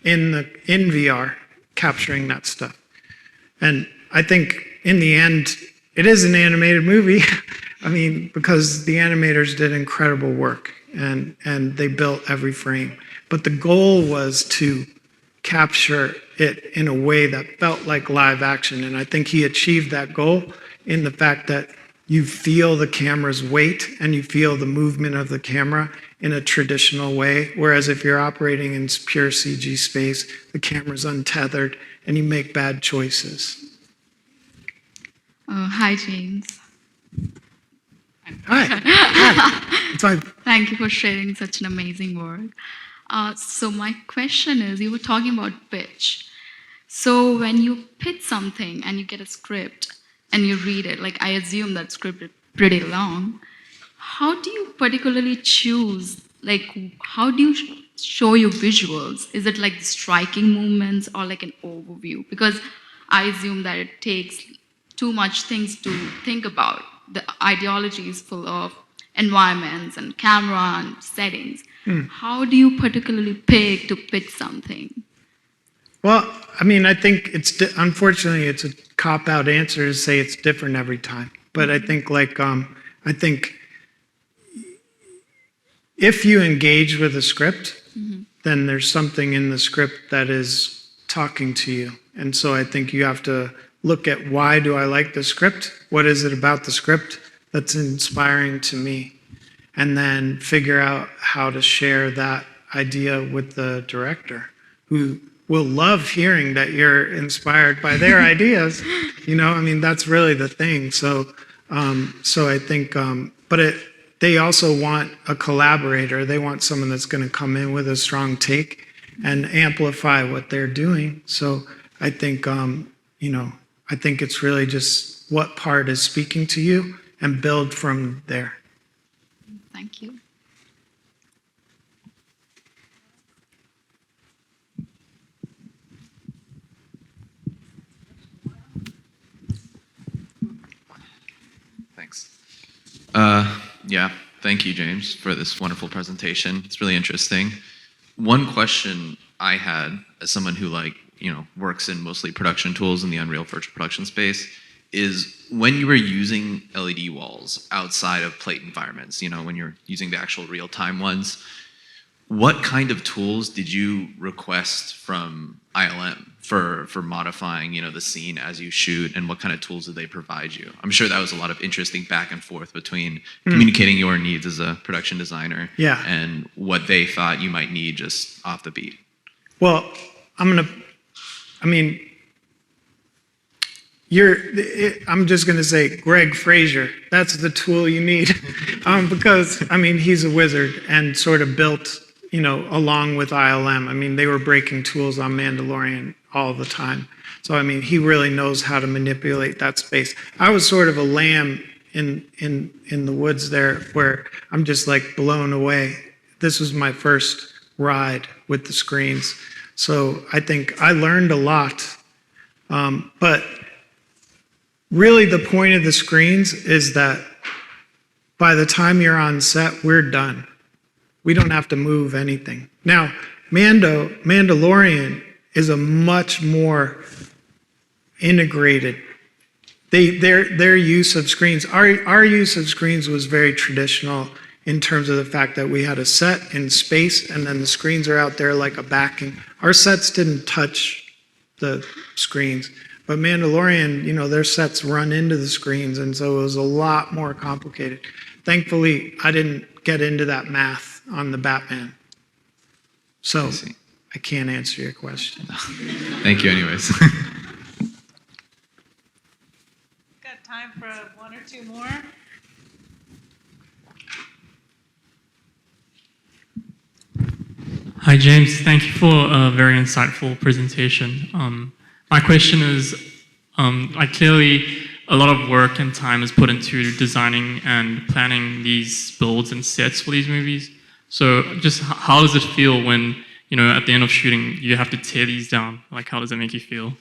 in VR, capturing that stuff. And I think in the end, it is an animated movie. I mean, because the animators did incredible work and they built every frame. But the goal was to capture it in a way that felt like live action. And I think he achieved that goal in the fact that you feel the camera's weight and you feel the movement of the camera in a traditional way. Whereas if you're operating in pure CG space, the camera's untethered and you make bad choices. Hi, James. Hi. Hi. It's fine. Thank you for sharing such an amazing work. So my question is, you were talking about pitch. So when you pitch something and you get a script and you read it, like I assume that script is pretty long, how do you particularly choose, like how do you show your visuals? Is it like striking movements or like an overview? Because I assume that it takes too much things to think about. The ideology is full of environments and camera and settings. How do you particularly pick to pitch something? Well, I mean, I think unfortunately, it's a cop-out answer to say it's different every time. But I think I think if you engage with a script, then there's something in the script that is talking to you. And so I think you have to look at, why do I like the script? What is it about the script that's inspiring to me? And then figure out how to share that idea with the director, who will love hearing that you're inspired by their ideas. You know, I mean, that's really the thing. So I think, they also want a collaborator. They want someone that's going to come in with a strong take and amplify what they're doing. So I think, I think it's really just what part is speaking to you and build from there. Thank you. Thanks. Yeah, thank you, James, for this wonderful presentation. It's really interesting. One question I had, as someone who works in mostly production tools in the Unreal virtual production space, is when you were using LED walls outside of plate environments, when you're using the actual real-time ones, what kind of tools did you request from ILM for modifying, the scene as you shoot, and what kind of tools did they provide you? I'm sure that was a lot of interesting back and forth between communicating your needs as a production designer and what they thought you might need just off the beat. Well, I'm just going to say Greg Fraser. That's the tool you need because, he's a wizard and sort of built, along with ILM. They were breaking tools on Mandalorian all the time. So, he really knows how to manipulate that space. I was sort of a lamb in the woods there where I'm just like blown away. This was my first ride with the screens. So I think I learned a lot. But really the point of the screens is that by the time you're on set, we're done. We don't have to move anything. Now, Mandalorian is a much more integrated, their use of screens, our use of screens was very traditional in terms of the fact that we had a set in space and then the screens are out there like a backing. Our sets didn't touch the screens. But Mandalorian, their sets run into the screens, and so it was a lot more complicated. Thankfully, I didn't get into that math on the Batman. So I can't answer your question. Thank you anyways. Got time for one or two more? Hi, James. Thank you for a very insightful presentation. My question is, clearly a lot of work and time is put into designing and planning these builds and sets for these movies. So just how does it feel when, at the end of shooting, you have to tear these down? Like, how does it make you feel?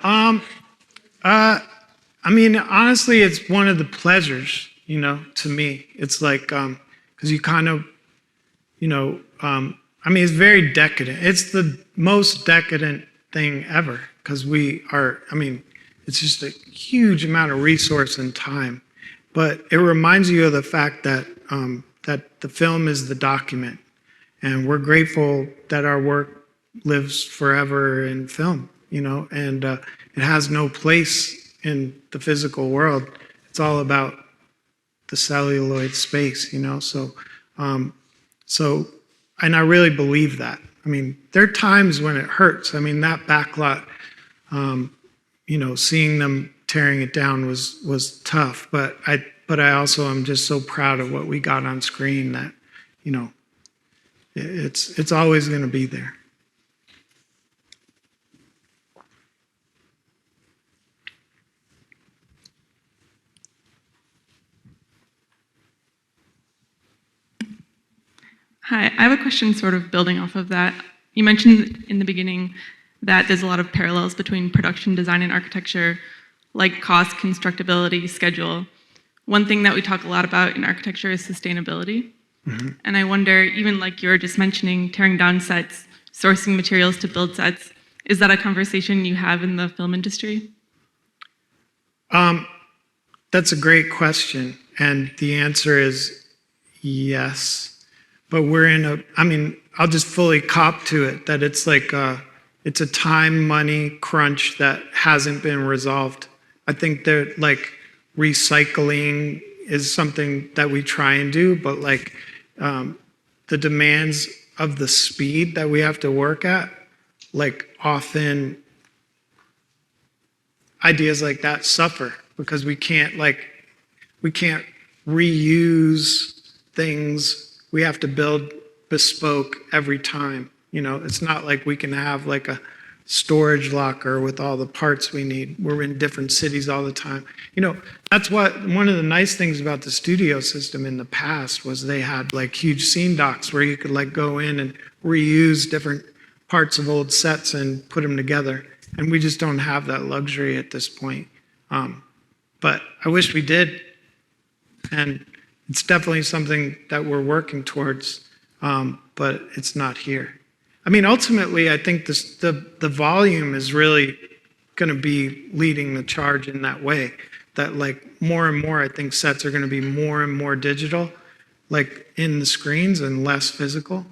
I mean, honestly, it's one of the pleasures, to me. It's like, because you kind of, I mean, it's very decadent. It's the most decadent thing ever because it's just a huge amount of resource and time. But it reminds you of the fact that that the film is the document, and we're grateful that our work lives forever in film, and it has no place in the physical world. It's all about the celluloid space, So, and I really believe that. I mean, there are times when it hurts. I mean, that backlot, seeing them tearing it down was tough. But I also am just so proud of what we got on screen that, it's always going to be there. Hi, I have a question sort of building off of that. You mentioned in the beginning that there's a lot of parallels between production design and architecture, like cost, constructability, schedule. One thing that we talk a lot about in architecture is sustainability. Mm-hmm. And I wonder, even like you were just mentioning, tearing down sets, sourcing materials to build sets, is that a conversation you have in the film industry? That's a great question. And the answer is yes. But I'll just fully cop to it that it's like it's a time, money crunch that hasn't been resolved. I think that like recycling is something that we try and do, but like the demands of the speed that we have to work at, like often ideas like that suffer because we can't reuse things. We have to build bespoke every time. It's not like we can have like a storage locker with all the parts we need. We're in different cities all the time. That's one of the nice things about the studio system in the past was they had like huge scene docks where you could like go in and reuse different parts of old sets and put them together. And we just don't have that luxury at this point. But I wish we did. And it's definitely something that we're working towards, but it's not here. I mean, ultimately, I think the volume is really going to be leading the charge in that way. That like more and more, I think sets are going to be more and more digital, like in the screens and less physical.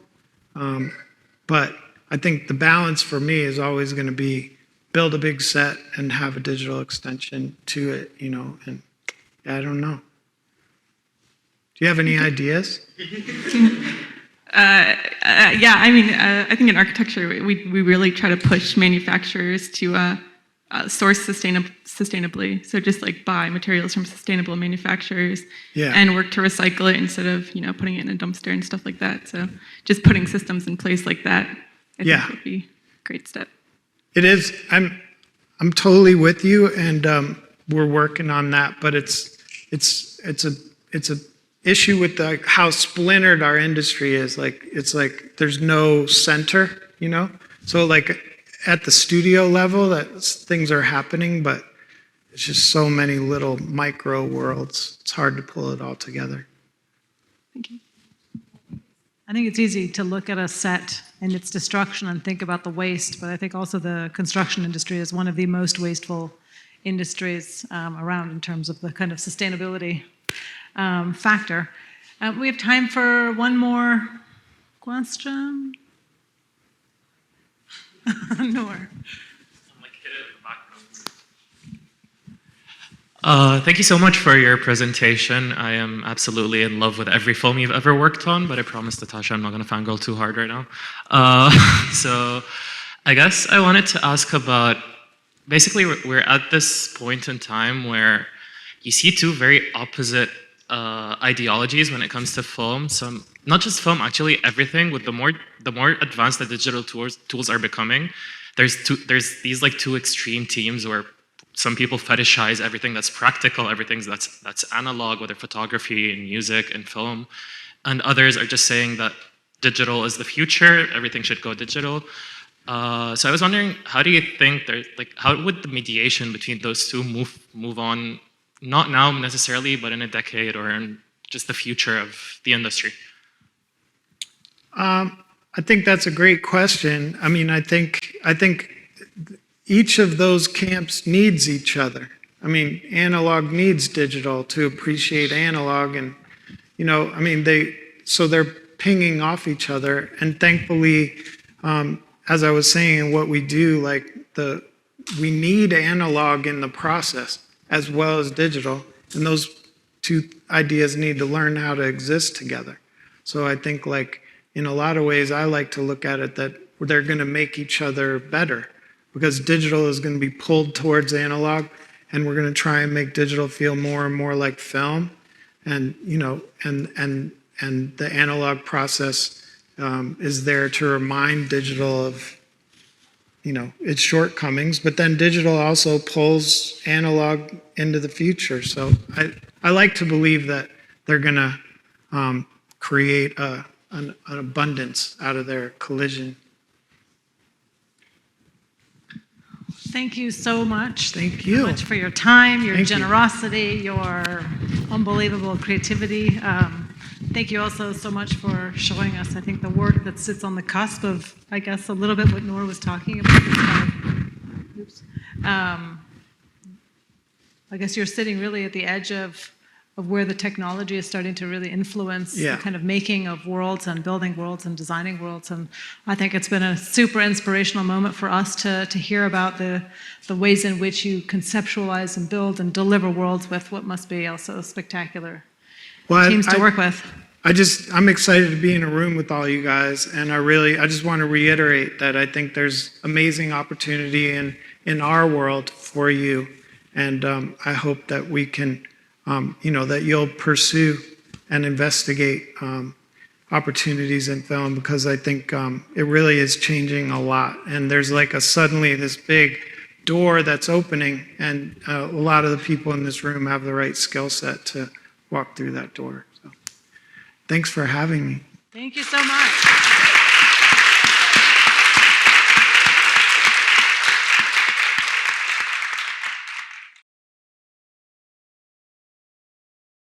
But I think the balance for me is always going to be build a big set and have a digital extension to it, and I don't know. Do you have any ideas? I think in architecture, we really try to push manufacturers to source sustainably. So just like buy materials from sustainable manufacturers and work to recycle it instead of, putting it in a dumpster and stuff like that. So just putting systems in place like that, I think would be a great step. It is. I'm totally with you, and we're working on that. But it's a issue with how splintered our industry is. Like it's like there's no center, So like at the studio level, that things are happening, but it's just so many little micro worlds. It's hard to pull it all together. Thank you. I think it's easy to look at a set and its destruction and think about the waste, but I think also the construction industry is one of the most wasteful industries around in terms of the kind of sustainability factor. We have time for one more question. Noor. Thank you so much for your presentation. I am absolutely in love with every film you've ever worked on, but I promise Natasha I'm not going to fangirl too hard right now. So I guess I wanted to ask about, basically we're at this point in time where you see two very opposite ideologies when it comes to film. So not just film, actually everything. With the more advanced the digital tools are becoming, there's these like two extreme teams where some people fetishize everything that's practical, everything that's analog, whether photography and music and film, and others are just saying that digital is the future, everything should go digital. So I was wondering, how do you think how would the mediation between those two move on, not now necessarily, but in a decade or in just the future of the industry? I think that's a great question. I mean, I think each of those camps needs each other. I mean, analog needs digital to appreciate analog, and I mean, they're pinging off each other. And thankfully, as I was saying, in what we do, we need analog in the process as well as digital, and those two ideas need to learn how to exist together. So I think, in a lot of ways, I like to look at it that they're going to make each other better, because digital is going to be pulled towards analog, and we're going to try and make digital feel more and more like film, and and the analog process is there to remind digital of its shortcomings, but then digital also pulls analog into the future. So I like to believe that they're going to create an abundance out of their collision. Thank you so much. Thank you so much for your time, your Thank you. generosity, your unbelievable creativity. Thank you also so much for showing us, I think, the work that sits on the cusp of, I guess, a little bit what Noor was talking about. I guess you're sitting really at the edge of where the technology is starting to really influence the kind of making of worlds and building worlds and designing worlds. And I think it's been a super inspirational moment for us to hear about the ways in which you conceptualize and build and deliver worlds with what must be also spectacular teams to work with. I'm excited to be in a room with all you guys, and I just want to reiterate that I think there's amazing opportunity in our world for you, and I hope that we can, that you'll pursue and investigate opportunities in film, because I think it really is changing a lot, and there's suddenly this big door that's opening, and a lot of the people in this room have the right skill set to walk through that door. So, thanks for having me. Thank you so much.